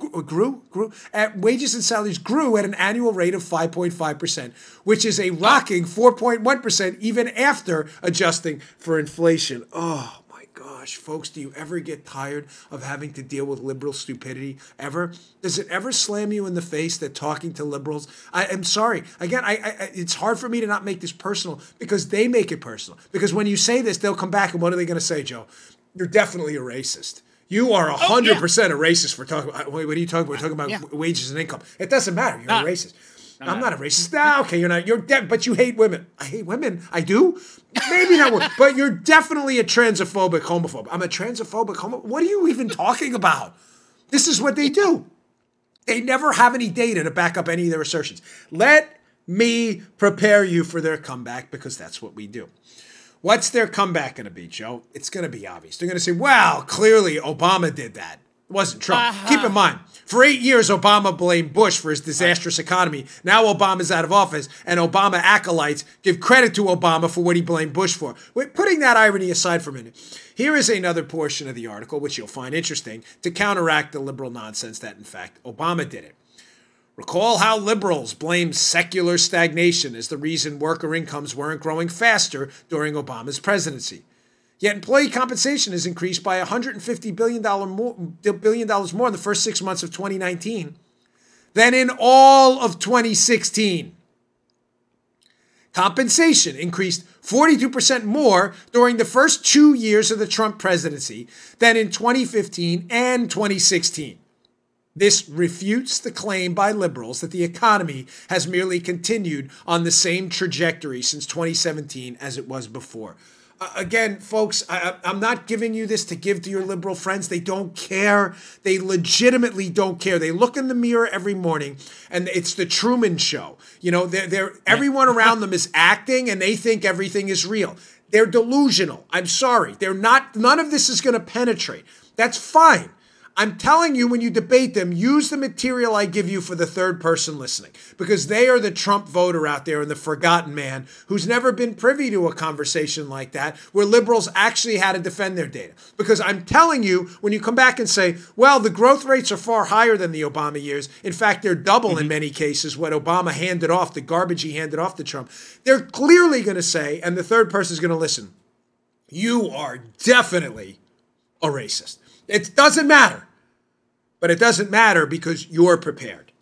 wages and salaries grew at an annual rate of 5.5%, which is a rocking 4.1% even after adjusting for inflation. Oh my gosh, folks, do you ever get tired of having to deal with liberal stupidity? Ever? Does it ever slam you in the face that talking to liberals? I am sorry. Again, it's hard for me to not make this personal because they make it personal. Because when you say this, they'll come back and what are they going to say, Joe? You're definitely a racist. You are 100% a racist for talking about, what are you talking about? We're talking about wages and income. It doesn't matter. You're a racist. I'm not a racist. No, okay, you're not. You're but you hate women. I hate women. I do? Maybe not. But you're definitely a transphobic homophobe. I'm a transphobic homophobe. What are you even talking about? This is what they do. They never have any data to back up any of their assertions. Let me prepare you for their comeback because that's what we do. What's their comeback going to be, Joe? It's going to be obvious. They're going to say, well, clearly Obama did that. It wasn't Trump. Keep in mind, for 8 years, Obama blamed Bush for his disastrous economy. Now Obama's out of office, and Obama acolytes give credit to Obama for what he blamed Bush for. Putting that irony aside for a minute, here is another portion of the article, which you'll find interesting, to counteract the liberal nonsense that, in fact, Obama did it. Recall how liberals blamed secular stagnation as the reason worker incomes weren't growing faster during Obama's presidency. Yet employee compensation has increased by $150 billion more in the first 6 months of 2019 than in all of 2016. Compensation increased 42% more during the first 2 years of the Trump presidency than in 2015 and 2016. This refutes the claim by liberals that the economy has merely continued on the same trajectory since 2017 as it was before. Again, folks, I'm not giving you this to give to your liberal friends. They don't care. They legitimately don't care. They look in the mirror every morning, and it's the Truman Show. You know, everyone around them is acting, and they think everything is real. They're delusional. I'm sorry. They're not. None of this is going to penetrate. That's fine. I'm telling you, when you debate them, use the material I give you for the third person listening, because they are the Trump voter out there and the forgotten man who's never been privy to a conversation like that where liberals actually had to defend their data. Because I'm telling you, when you come back and say, well, the growth rates are far higher than the Obama years. In fact, they're double in many cases what Obama handed off, the garbage he handed off to Trump. They're clearly going to say, and the third person is going to listen, you are definitely a racist. It doesn't matter. But it doesn't matter because you're prepared.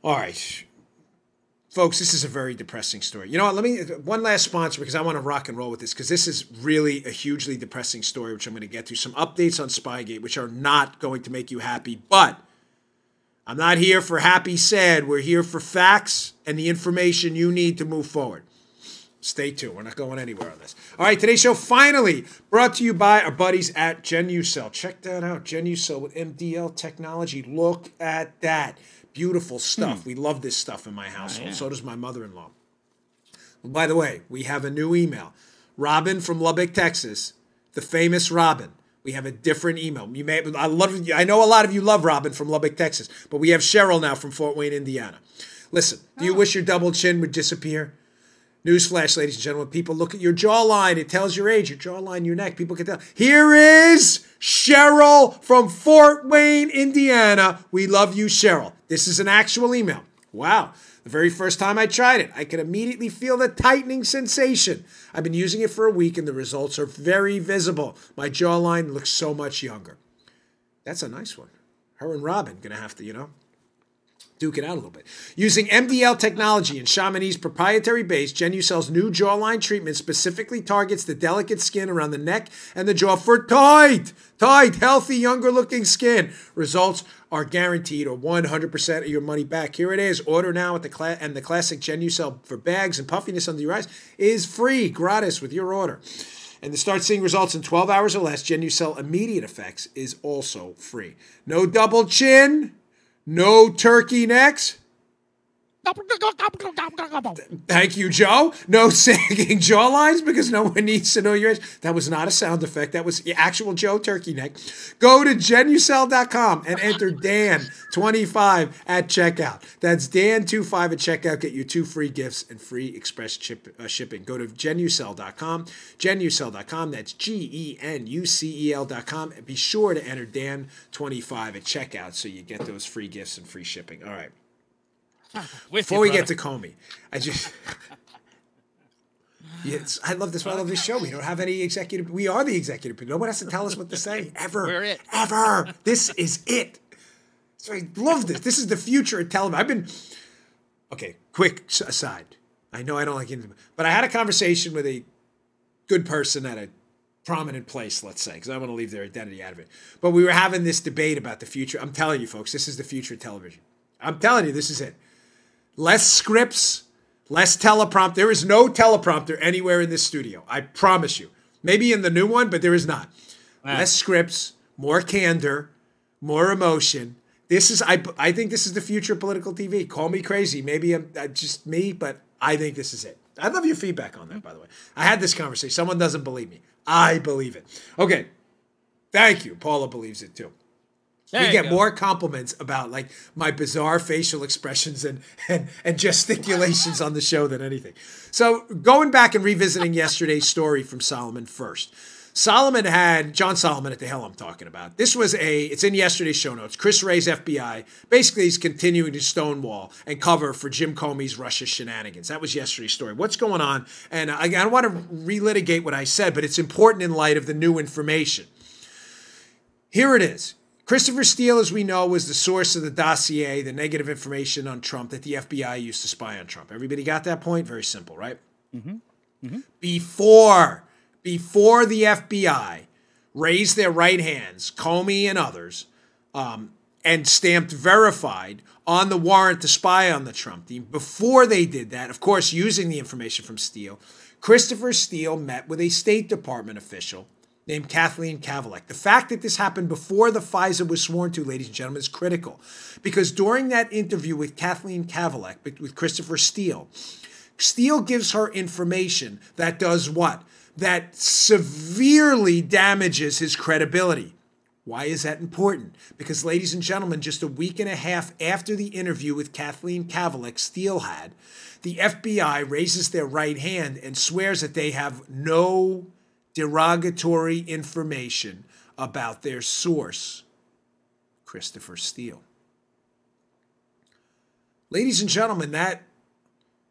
All right. Folks, this is a very depressing story. You know what? One last sponsor because I want to rock and roll with this because this is really a hugely depressing story, which I'm going to get to. Some updates on Spygate, which are not going to make you happy. But I'm not here for happy, sad. We're here for facts and the information you need to move forward. Stay tuned. We're not going anywhere on this. All right, today's show finally brought to you by our buddies at GenuCell. Check that out. GenuCell with MDL technology. Look at that. Beautiful stuff. We love this stuff in my household. Oh, yeah. So does my mother-in-law. Well, by the way, we have a new email. Robin from Lubbock, Texas. The famous Robin. We have a different email. I know a lot of you love Robin from Lubbock, Texas, but we have Cheryl now from Fort Wayne, Indiana. Listen, do you wish your double chin would disappear? Newsflash, ladies and gentlemen. People look at your jawline. It tells your age. Your jawline, your neck. People can tell. Here is Cheryl from Fort Wayne, Indiana. We love you, Cheryl. This is an actual email. Wow. The very first time I tried it, I could immediately feel the tightening sensation. I've been using it for a week, and the results are very visible. My jawline looks so much younger. That's a nice one. Her and Robin going to have to, duke it out a little bit. Using MDL technology and Chamonix's proprietary base, Genucel's new jawline treatment specifically targets the delicate skin around the neck and the jaw for tight, healthy, younger-looking skin. Results are guaranteed, or 100% of your money back. Here it is. Order now at the classic Genucel for bags and puffiness under your eyes is free, gratis with your order. And to start seeing results in 12 hours or less, Genucel Immediate Effects is also free. No double chin, no turkey necks. Thank you, Joe. No sagging jawlines because no one needs to know your age. That was not a sound effect. That was the actual Joe turkey neck. Go to Genucel.com and enter Dan25 at checkout. That's Dan25 at checkout. Get you 2 free gifts and free express shipping. Go to Genucel.com. Genucel.com. That's Genucel.com. And be sure to enter Dan25 at checkout so you get those free gifts and free shipping. All right. Before we get to Comey, yes, I love this. I love this show. We don't have any executive. We are the executive. No one has to tell us what to say ever. We're it. Ever. This is it. So I love this. This is the future of television. Okay, quick aside. I know I don't like it, but I had a conversation with a good person at a prominent place, let's say, because I want to leave their identity out of it. But we were having this debate about the future. I'm telling you, folks, this is the future of television. I'm telling you, this is it. Less scripts, less teleprompter. There is no teleprompter anywhere in this studio. I promise you. Maybe in the new one, but there is not. Wow. Less scripts, more candor, more emotion. This is, I think this is the future of political TV. Call me crazy. Maybe I'm just me, but I think this is it. I'd love your feedback on that, by the way. I had this conversation. Someone doesn't believe me. I believe it. Okay. Thank you. Paula believes it too. We get more compliments about like my bizarre facial expressions and gesticulations on the show than anything. So going back and revisiting yesterday's story from Solomon first. Solomon had, John Solomon at the hell I'm talking about. It's in yesterday's show notes. Chris Wray's FBI. Basically, he's continuing to stonewall and cover for Jim Comey's Russia shenanigans. That was yesterday's story. What's going on? And I don't want to relitigate what I said, but it's important in light of the new information. Here it is. Christopher Steele, as we know, was the source of the dossier, the negative information on Trump that the FBI used to spy on Trump. Everybody got that point? Very simple, right? Mm-hmm. Mm-hmm. Before the FBI raised their right hands, Comey and others, and stamped verified on the warrant to spy on the Trump team, before they did that, of course, using the information from Steele, Christopher Steele met with a State Department official named Kathleen Kavalek. The fact that this happened before the FISA was sworn to, ladies and gentlemen, is critical. Because during that interview with Kathleen Kavalek, with Christopher Steele, Steele gives her information that does what? That severely damages his credibility. Why is that important? Because, ladies and gentlemen, just a week and a half after the interview with Kathleen Kavalek Steele had, the FBI raises their right hand and swears that they have no derogatory information about their source, Christopher Steele. Ladies and gentlemen,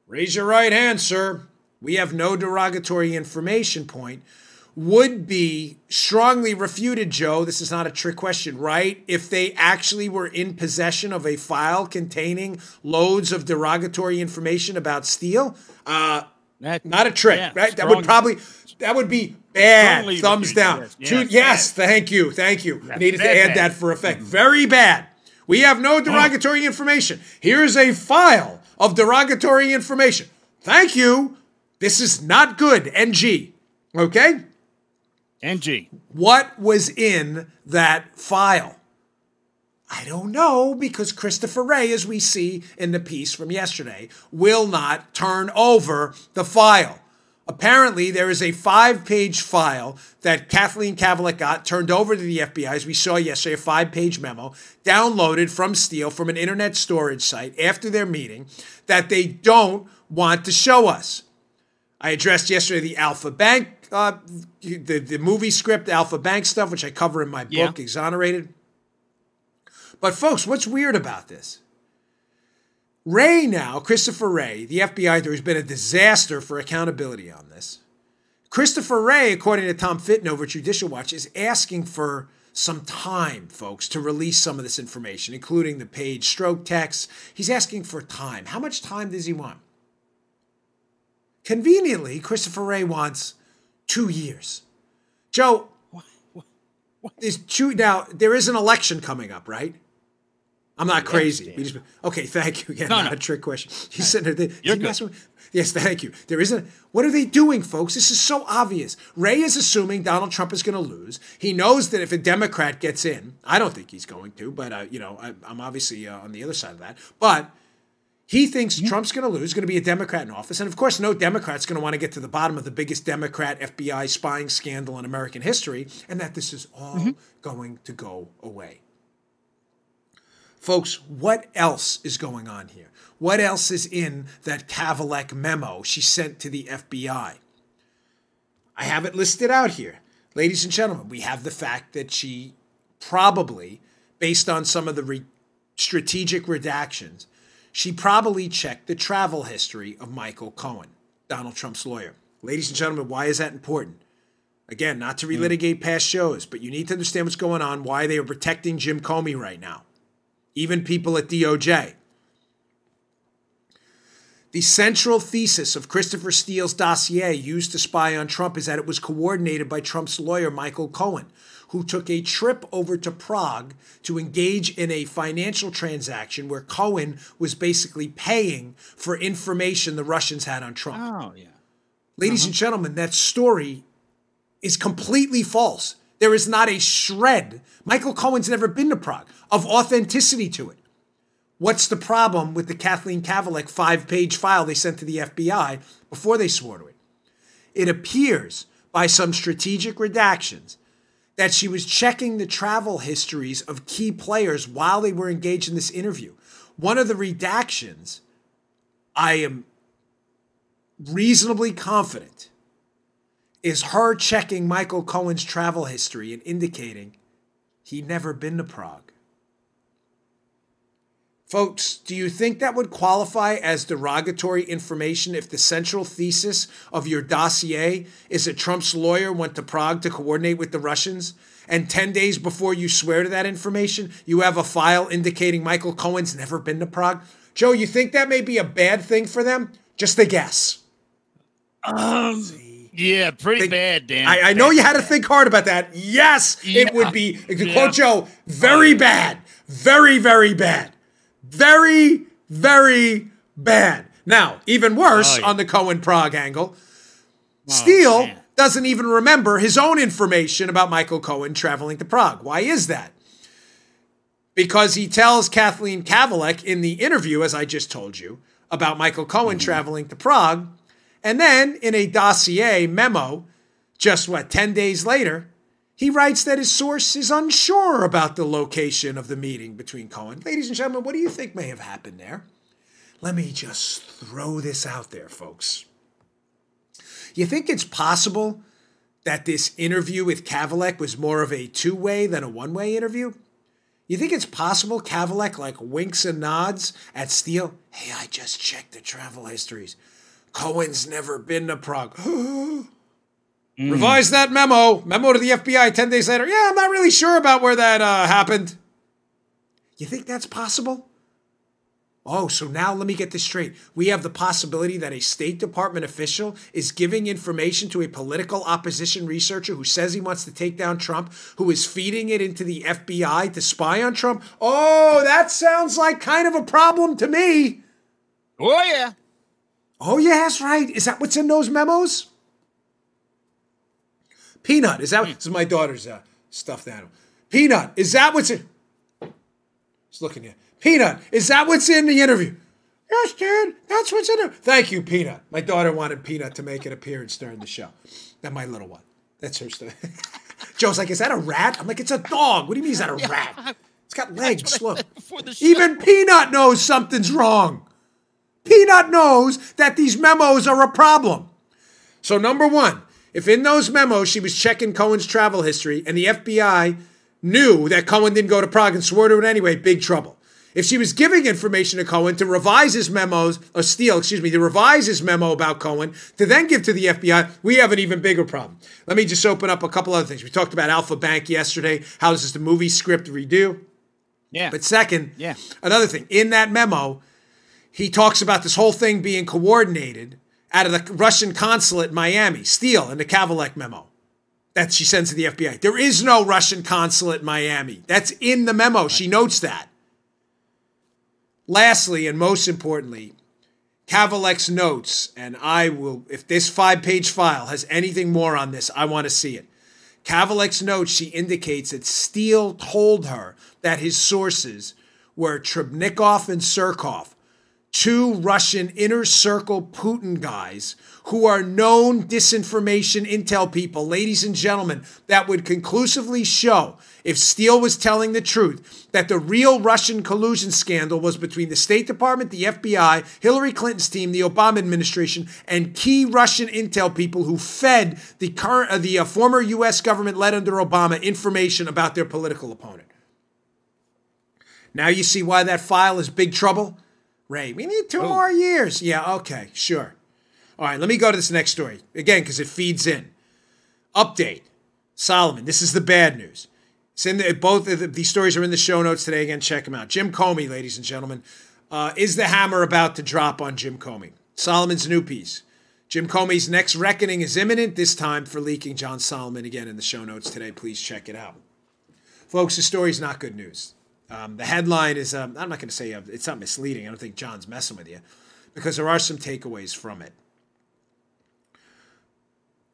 raise your right hand, sir, we have no derogatory information point, would be strongly refuted, Joe. This is not a trick question, right? If they actually were in possession of a file containing loads of derogatory information about Steele, not a trick, right? That would be bad. Thumbs down. Yes, thank you. I needed to add that for effect. Very bad. We have no derogatory information. Here's a file of derogatory information. Thank you. This is not good. NG. Okay? NG. What was in that file? I don't know, because Christopher Wray, as we see in the piece from yesterday, will not turn over the file. Apparently, there is a 5-page file that Kathleen Kavalek got turned over to the FBI, as we saw yesterday, a 5-page memo, downloaded from Steele from an internet storage site after their meeting, that they don't want to show us. I addressed yesterday the Alpha Bank, the movie script, Alpha Bank stuff, which I cover in my book, Exonerated. But folks, what's weird about this? Wray now, Christopher Wray, the FBI, there's been a disaster for accountability on this. Christopher Wray, according to Tom Fitton over at Judicial Watch, is asking for some time, folks, to release some of this information, including the page stroke text. He's asking for time. How much time does he want? Conveniently, Christopher Wray wants 2 years. Joe, now, there is an election coming up, right? I'm not crazy. Okay, thank you. Again, not a trick question. He's sitting there. You're good. Yes, thank you. What are they doing, folks? This is so obvious. Ray is assuming Donald Trump is going to lose. He knows that if a Democrat gets in, I don't think he's going to, but I'm obviously on the other side of that. But he thinks Trump's going to lose, going to be a Democrat in office. And of course, no Democrat's going to want to get to the bottom of the biggest Democrat FBI spying scandal in American history, and that this is all going to go away. Folks, what else is going on here? What else is in that Kavalek memo she sent to the FBI? I have it listed out here. Ladies and gentlemen, we have the fact that she probably, based on some of the strategic redactions, she probably checked the travel history of Michael Cohen, Donald Trump's lawyer. Ladies and gentlemen, why is that important? Again, not to relitigate past shows, but you need to understand what's going on, why they are protecting Jim Comey right now. Even people at DOJ. The central thesis of Christopher Steele's dossier used to spy on Trump is that it was coordinated by Trump's lawyer, Michael Cohen, who took a trip over to Prague to engage in a financial transaction where Cohen was basically paying for information the Russians had on Trump. Oh, yeah. Ladies and gentlemen, that story is completely false. There is not a shred, Michael Cohen's never been to Prague, of authenticity to it. What's the problem with the Kathleen Kavalek 5-page file they sent to the FBI before they swore to it? It appears by some strategic redactions that she was checking the travel histories of key players while they were engaged in this interview. One of the redactions, I am reasonably confident, is her checking Michael Cohen's travel history and indicating he'd never been to Prague. Folks, do you think that would qualify as derogatory information if the central thesis of your dossier is that Trump's lawyer went to Prague to coordinate with the Russians, and 10 days before you swear to that information, you have a file indicating Michael Cohen's never been to Prague? Joe, you think that may be a bad thing for them? Just a guess. Yeah, pretty bad, Dan. I know you had to think hard about that. Yes, it would be, to quote Joe, very bad. Very, very bad. Very, very bad. Now, even worse on the Cohen-Prague angle, Steele doesn't even remember his own information about Michael Cohen traveling to Prague. Why is that? Because he tells Kathleen Kavalek in the interview, as I just told you, about Michael Cohen traveling to Prague, and then in a dossier memo, just 10 days later, he writes that his source is unsure about the location of the meeting between Cohen. Ladies and gentlemen, what do you think may have happened there? Let me just throw this out there, folks. You think it's possible that this interview with Kavalek was more of a two-way than a one-way interview? You think it's possible Kavalek winks and nods at Steele? Hey, I just checked the travel histories. Cohen's never been to Prague. Revise that memo. Memo to the FBI 10 days later. Yeah, I'm not really sure about where that happened. You think that's possible? Oh, so now let me get this straight. We have the possibility that a State Department official is giving information to a political opposition researcher who says he wants to take down Trump, who is feeding it into the FBI to spy on Trump. Oh, that sounds like kind of a problem to me. Oh, yeah. Oh, yeah, that's right. Is that what's in those memos? Peanut, is that... This is my daughter's stuffed animal. Peanut, is that what's in... He's looking at... Peanut, is that what's in the interview? Yes, Dad, that's what's in it. Thank you, Peanut. My daughter wanted Peanut to make an appearance during the show. That's my little one. That's her stuff. Joe's like, is that a rat? I'm like, it's a dog. What do you mean is that a rat? It's got legs, look. Even Peanut knows something's wrong. Peanut knows that these memos are a problem. So number one, if in those memos she was checking Cohen's travel history and the FBI knew that Cohen didn't go to Prague and swore to it anyway, big trouble. If she was giving information to Cohen to revise his memos, or Steele, to revise his memo about Cohen, to then give to the FBI, we have an even bigger problem. Let me just open up a couple other things. We talked about Alpha Bank yesterday. How this is the movie script redo. Yeah. But second, another thing. In that memo, he talks about this whole thing being coordinated out of the Russian consulate in Miami, Steele, in the Kavalek memo that she sends to the FBI. There is no Russian consulate in Miami. That's in the memo. She notes that. Lastly, and most importantly, Kavalek's notes, and I will, if this 5-page file has anything more on this, I want to see it. Kavalek's notes, she indicates that Steele told her that his sources were Trebnikov and Surkov, two Russian inner circle Putin guys who are known disinformation intel people, ladies and gentlemen, that would conclusively show, if Steele was telling the truth, that the real Russian collusion scandal was between the State Department, the FBI, Hillary Clinton's team, the Obama administration, and key Russian intel people who fed the former U.S. government led under Obama information about their political opponent. Now you see why that file is big trouble? Ray, we need 2 more years. Yeah, okay, sure. All right, let me go to this next story. Again, because it feeds in. Update. Solomon, this is the bad news. It's in both of these stories are in the show notes today. Again, check them out. Jim Comey, ladies and gentlemen. Is the hammer about to drop on Jim Comey? Solomon's new piece. Jim Comey's next reckoning is imminent, this time for leaking John Solomon. Again, in the show notes today. Please check it out. Folks, the story's not good news. The headline is, I'm not going to say it's not misleading. I don't think John's messing with you, because there are some takeaways from it.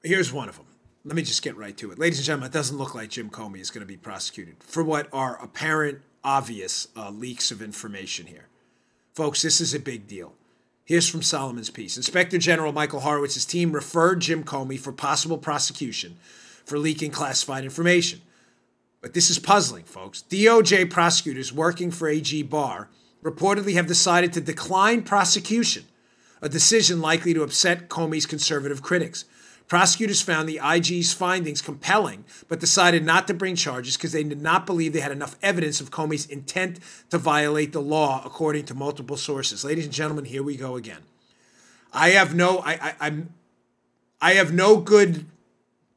Here's one of them. Let me just get right to it. Ladies and gentlemen, it doesn't look like Jim Comey is going to be prosecuted for what are apparent, obvious leaks of information here. Folks, this is a big deal. Here's from Solomon's piece. Inspector General Michael Horowitz's team referred Jim Comey for possible prosecution for leaking classified information. But this is puzzling, folks. DOJ prosecutors working for AG Barr reportedly have decided to decline prosecution, a decision likely to upset Comey's conservative critics. Prosecutors found the IG's findings compelling, but decided not to bring charges because they did not believe they had enough evidence of Comey's intent to violate the law, according to multiple sources. Ladies and gentlemen, here we go again. I have no good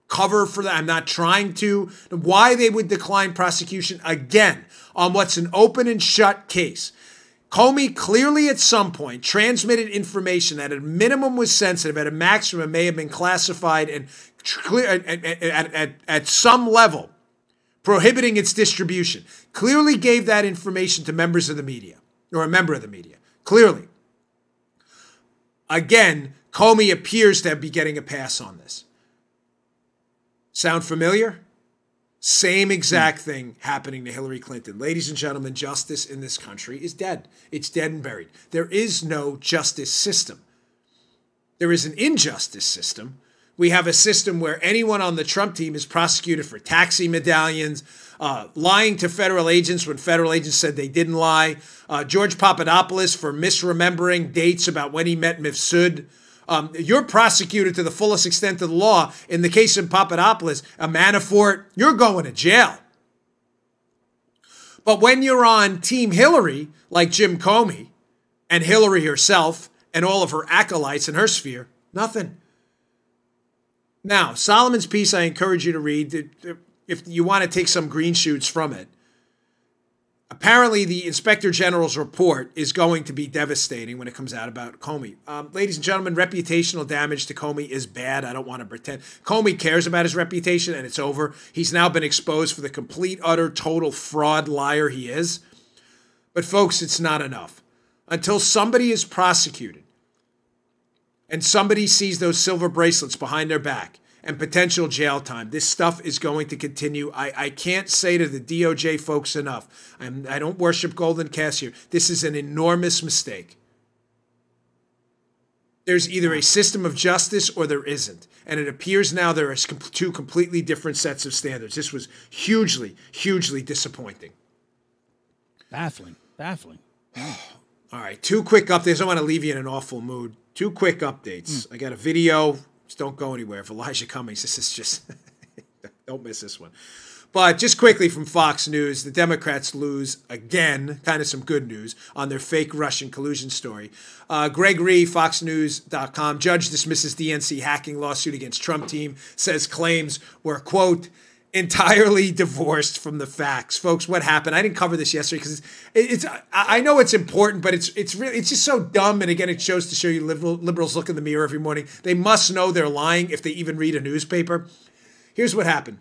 cover for that. I'm not trying to. Why they would decline prosecution again on what's an open and shut case. Comey clearly at some point transmitted information that at a minimum was sensitive, at a maximum may have been classified and clear at some level, prohibiting its distribution. Clearly gave that information to members of the media, or a member of the media. Clearly. Again, Comey appears to be getting a pass on this. Sound familiar? Same exact thing happening to Hillary Clinton. Ladies and gentlemen, justice in this country is dead. It's dead and buried. There is no justice system. There is an injustice system. We have a system where anyone on the Trump team is prosecuted for taxi medallions, lying to federal agents when federal agents said they didn't lie, George Papadopoulos for misremembering dates about when he met Mifsud. You're prosecuted to the fullest extent of the law. In the case of Papadopoulos, a Manafort, you're going to jail. But when you're on Team Hillary, like Jim Comey and Hillary herself and all of her acolytes in her sphere, nothing. Now, Solomon's piece, I encourage you to read. If you want to take some green shoots from it. Apparently, the Inspector General's report is going to be devastating when it comes out about Comey. Ladies and gentlemen, reputational damage to Comey is bad. I don't want to pretend. Comey cares about his reputation, and it's over. He's now been exposed for the complete, utter, total fraud liar he is. But folks, it's not enough. Until somebody is prosecuted and somebody sees those silver bracelets behind their back and potential jail time, this stuff is going to continue. I can't say to the DOJ folks enough. I don't worship golden calves here. This is an enormous mistake. There's either a system of justice or there isn't. And it appears now there are two completely different sets of standards. This was hugely, hugely disappointing. Baffling. All right, 2 quick updates. I don't want to leave you in an awful mood. 2 quick updates. I got a video. Don't go anywhere. If Elijah Cummings, this is just, don't miss this one. But just quickly from Fox News, the Democrats lose again, kind of some good news, on their fake Russian collusion story. Greg Ree, FoxNews.com, judge dismisses DNC hacking lawsuit against Trump team, says claims were, quote, entirely divorced from the facts. Folks, what happened? I didn't cover this yesterday because it's I know it's important, but it's really, it's just so dumb. And again, it shows to show you liberals look in the mirror every morning. They must know they're lying if they even read a newspaper. Here's what happened.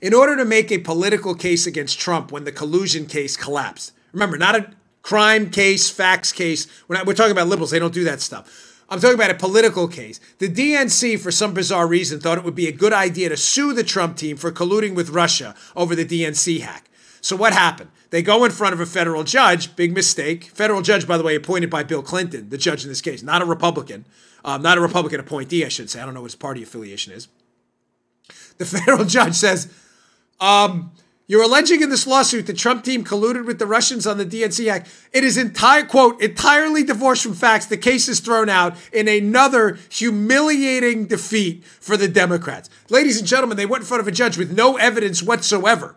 In order to make a political case against Trump when the collusion case collapsed, remember, not a crime case, facts case. We're talking about liberals. They don't do that stuff. I'm talking about a political case. The DNC, for some bizarre reason, thought it would be a good idea to sue the Trump team for colluding with Russia over the DNC hack. So what happened? They go in front of a federal judge. Big mistake. Federal judge, by the way, appointed by Bill Clinton, the judge in this case, not a Republican. Not a Republican appointee, I should say. I don't know what his party affiliation is. The federal judge says, you're alleging in this lawsuit the Trump team colluded with the Russians on the DNC hack. It is entirely divorced from facts. The case is thrown out in another humiliating defeat for the Democrats. Ladies and gentlemen, they went in front of a judge with no evidence whatsoever.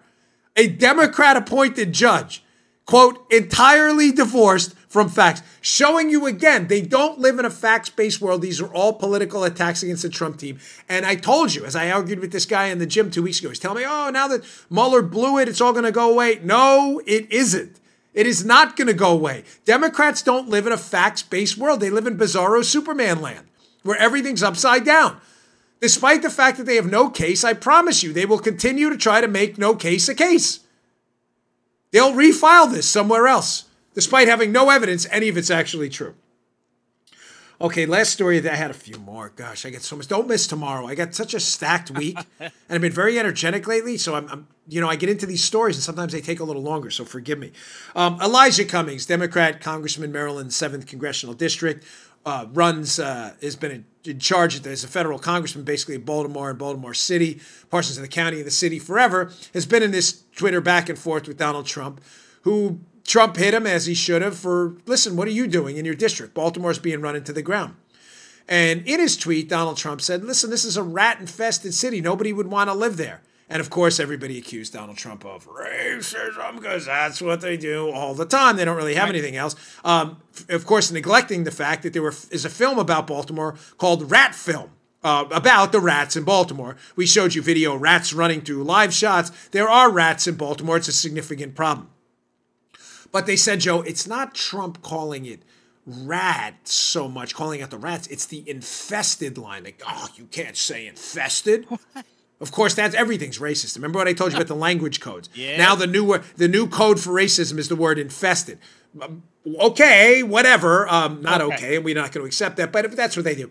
A Democrat-appointed judge, quote, entirely divorced from facts, showing you again, they don't live in a facts-based world. These are all political attacks against the Trump team. And I told you, as I argued with this guy in the gym 2 weeks ago, he's telling me, oh, now that Mueller blew it, it's all going to go away. No, it isn't. It is not going to go away. Democrats don't live in a facts-based world. They live in bizarro Superman land, where everything's upside down. Despite the fact that they have no case, I promise you, they will continue to try to make no case a case. They'll refile this somewhere else, despite having no evidence any of it's actually true. Okay, last story. I had a few more. Gosh, I get so much. Don't miss tomorrow. I got such a stacked week, and I've been very energetic lately. So I get into these stories, and sometimes they take a little longer. So forgive me. Elijah Cummings, Democrat, Congressman, Maryland, 7th Congressional District, has been in charge as a federal congressman, basically in Baltimore and Baltimore City, portions of the county and the city forever, has been in this Twitter back and forth with Donald Trump, who Trump hit him, as he should have, for, listen, what are you doing in your district? Baltimore's being run into the ground. And in his tweet, Donald Trump said, listen, this is a rat-infested city. Nobody would want to live there. And, of course, everybody accused Donald Trump of racism because that's what they do all the time. They don't really have anything else. Of course, neglecting the fact that there is a film about Baltimore called Rat Film, about the rats in Baltimore. We showed you video rats running through live shots. There are rats in Baltimore. It's a significant problem. But they said, Joe, it's not Trump calling it rats so much, calling out the rats. It's the infested line. Like, oh, you can't say infested. Of course, everything's racist. Remember what I told you about the language codes? Yeah. Now the new code for racism is the word infested. Okay, whatever. Not okay, and we're not going to accept that, but if that's what they do.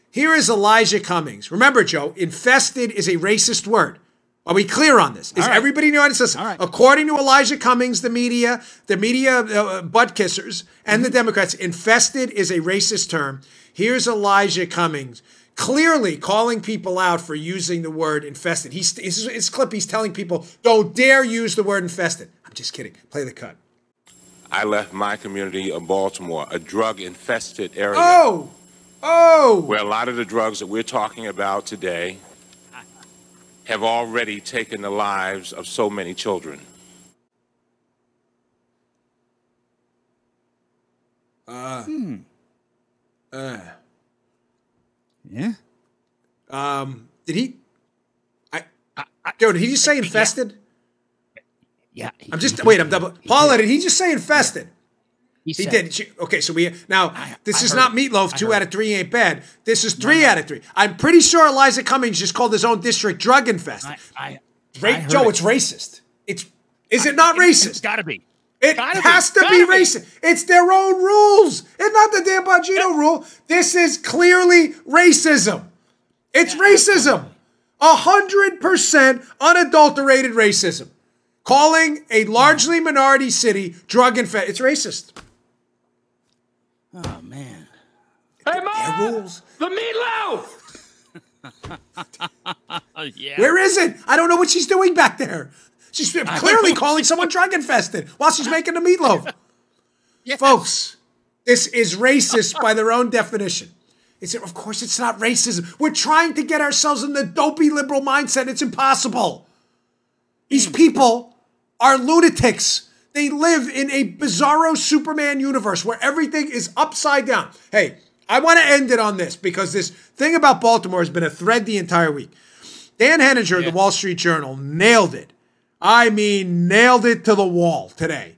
Here is Elijah Cummings. Remember, Joe, infested is a racist word. Are we clear on this? Is everybody know what it says? Right. According to Elijah Cummings, the media butt kissers, and the Democrats, infested is a racist term. Here's Elijah Cummings clearly calling people out for using the word infested. His clip, he's telling people, don't dare use the word infested. I'm just kidding. Play the cut. I left my community of Baltimore, a drug-infested area. Where a lot of the drugs that we're talking about today have already taken the lives of so many children. Yeah. Did he? Joe, did he just say infested? Yeah. I'm double. Paula, did he just say infested? He did. Okay, so this is not Meatloaf. 2 out of 3 ain't bad. This is 3 out of 3. I'm pretty sure Elijah Cummings just called his own district drug infested. Joe, it's racist. Is it not racist? It's got to be. It has to be racist. It's their own rules. It's not the damn Bongino rule. This is clearly racism. It's racism. 100% unadulterated racism. Calling a largely minority city drug infested. It's racist. Oh, man. Hey, Mom! Rules. The meatloaf! Yeah. Where is it? I don't know what she's doing back there. She's clearly calling someone drug infested while she's making the meatloaf. Yes. Folks, this is racist by their own definition. Of course, it's not racism. We're trying to get ourselves in the dopey liberal mindset. It's impossible. These people are lunatics. They live in a bizarro Superman universe where everything is upside down. Hey, I want to end it on this because this thing about Baltimore has been a thread the entire week. Dan Henninger of the Wall Street Journal nailed it. I mean, nailed it to the wall today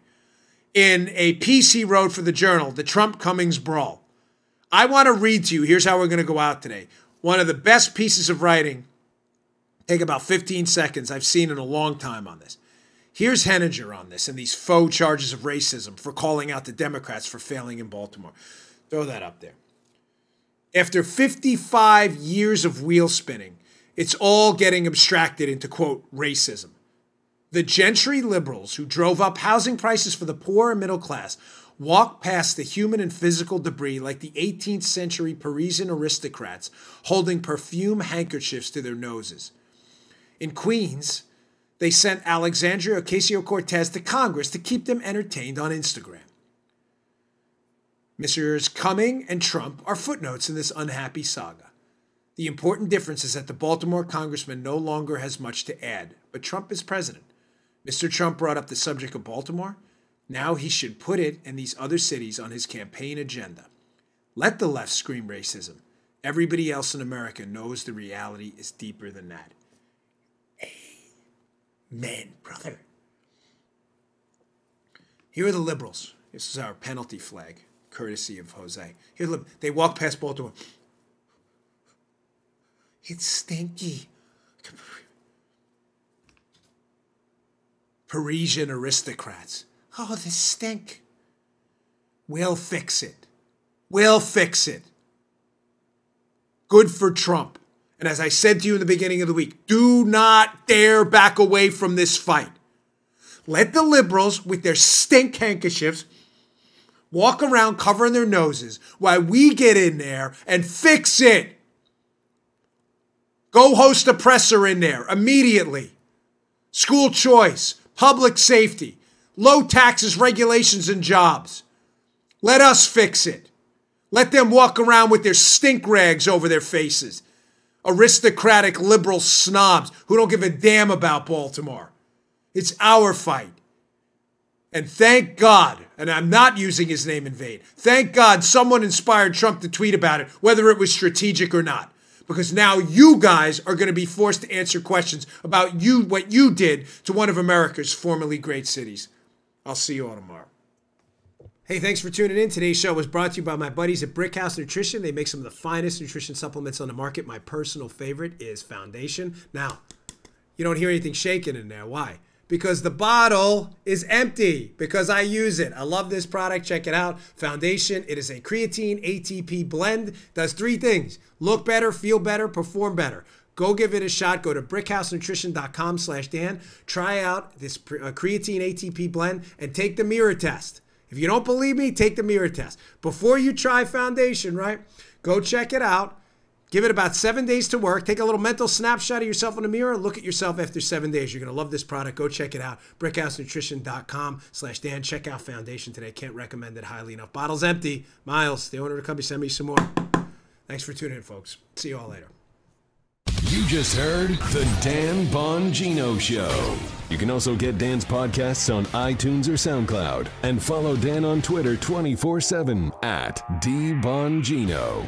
in a piece he wrote for the Journal, The Trump-Cummings Brawl. I want to read to you. Here's how we're going to go out today. One of the best pieces of writing, take about 15 seconds, I've seen in a long time on this. Here's Henninger on this and these faux charges of racism for calling out the Democrats for failing in Baltimore. Throw that up there. After 55 years of wheel spinning, it's all getting abstracted into, quote, racism. The gentry liberals who drove up housing prices for the poor and middle class walked past the human and physical debris like the 18th century Parisian aristocrats holding perfume handkerchiefs to their noses. In Queens, they sent Alexandria Ocasio-Cortez to Congress to keep them entertained on Instagram. Messrs. Cummings and Trump are footnotes in this unhappy saga. The important difference is that the Baltimore congressman no longer has much to add, but Trump is president. Mr. Trump brought up the subject of Baltimore. Now he should put it and these other cities on his campaign agenda. Let the left scream racism. Everybody else in America knows the reality is deeper than that. Amen, brother. Here are the liberals. This is our penalty flag, courtesy of Jose. Here, they walk past Baltimore. It's stinky. Parisian aristocrats. Oh, this stink. We'll fix it. We'll fix it. Good for Trump. And as I said to you in the beginning of the week, do not dare back away from this fight. Let the liberals with their stink handkerchiefs walk around covering their noses while we get in there and fix it. Go host a presser in there immediately. School choice, public safety, low taxes, regulations, and jobs. Let us fix it. Let them walk around with their stink rags over their faces. Aristocratic liberal snobs who don't give a damn about Baltimore. It's our fight. And thank God, and I'm not using his name in vain, thank God someone inspired Trump to tweet about it, whether it was strategic or not. Because now you guys are going to be forced to answer questions about what you did to one of America's formerly great cities. I'll see you all tomorrow. Hey, thanks for tuning in. Today's show was brought to you by my buddies at Brickhouse Nutrition. They make some of the finest nutrition supplements on the market. My personal favorite is Foundation. Now, you don't hear anything shaking in there. Why? Because the bottle is empty, because I use it. I love this product. Check it out. Foundation. It is a creatine ATP blend. Does three things. Look better, feel better, perform better. Go give it a shot. Go to brickhousenutrition.com/Dan. Try out this creatine ATP blend and take the mirror test. If you don't believe me, take the mirror test. Before you try Foundation, right? Go check it out. Give it about 7 days to work. Take a little mental snapshot of yourself in the mirror. Look at yourself after 7 days. You're going to love this product. Go check it out. brickhousenutrition.com/Dan. Check out Foundation today. Can't recommend it highly enough. Bottle's empty. Miles, the owner of the company, send me some more. Thanks for tuning in, folks. See you all later. You just heard The Dan Bongino Show. You can also get Dan's podcasts on iTunes or SoundCloud. And follow Dan on Twitter 24/7 @DBongino.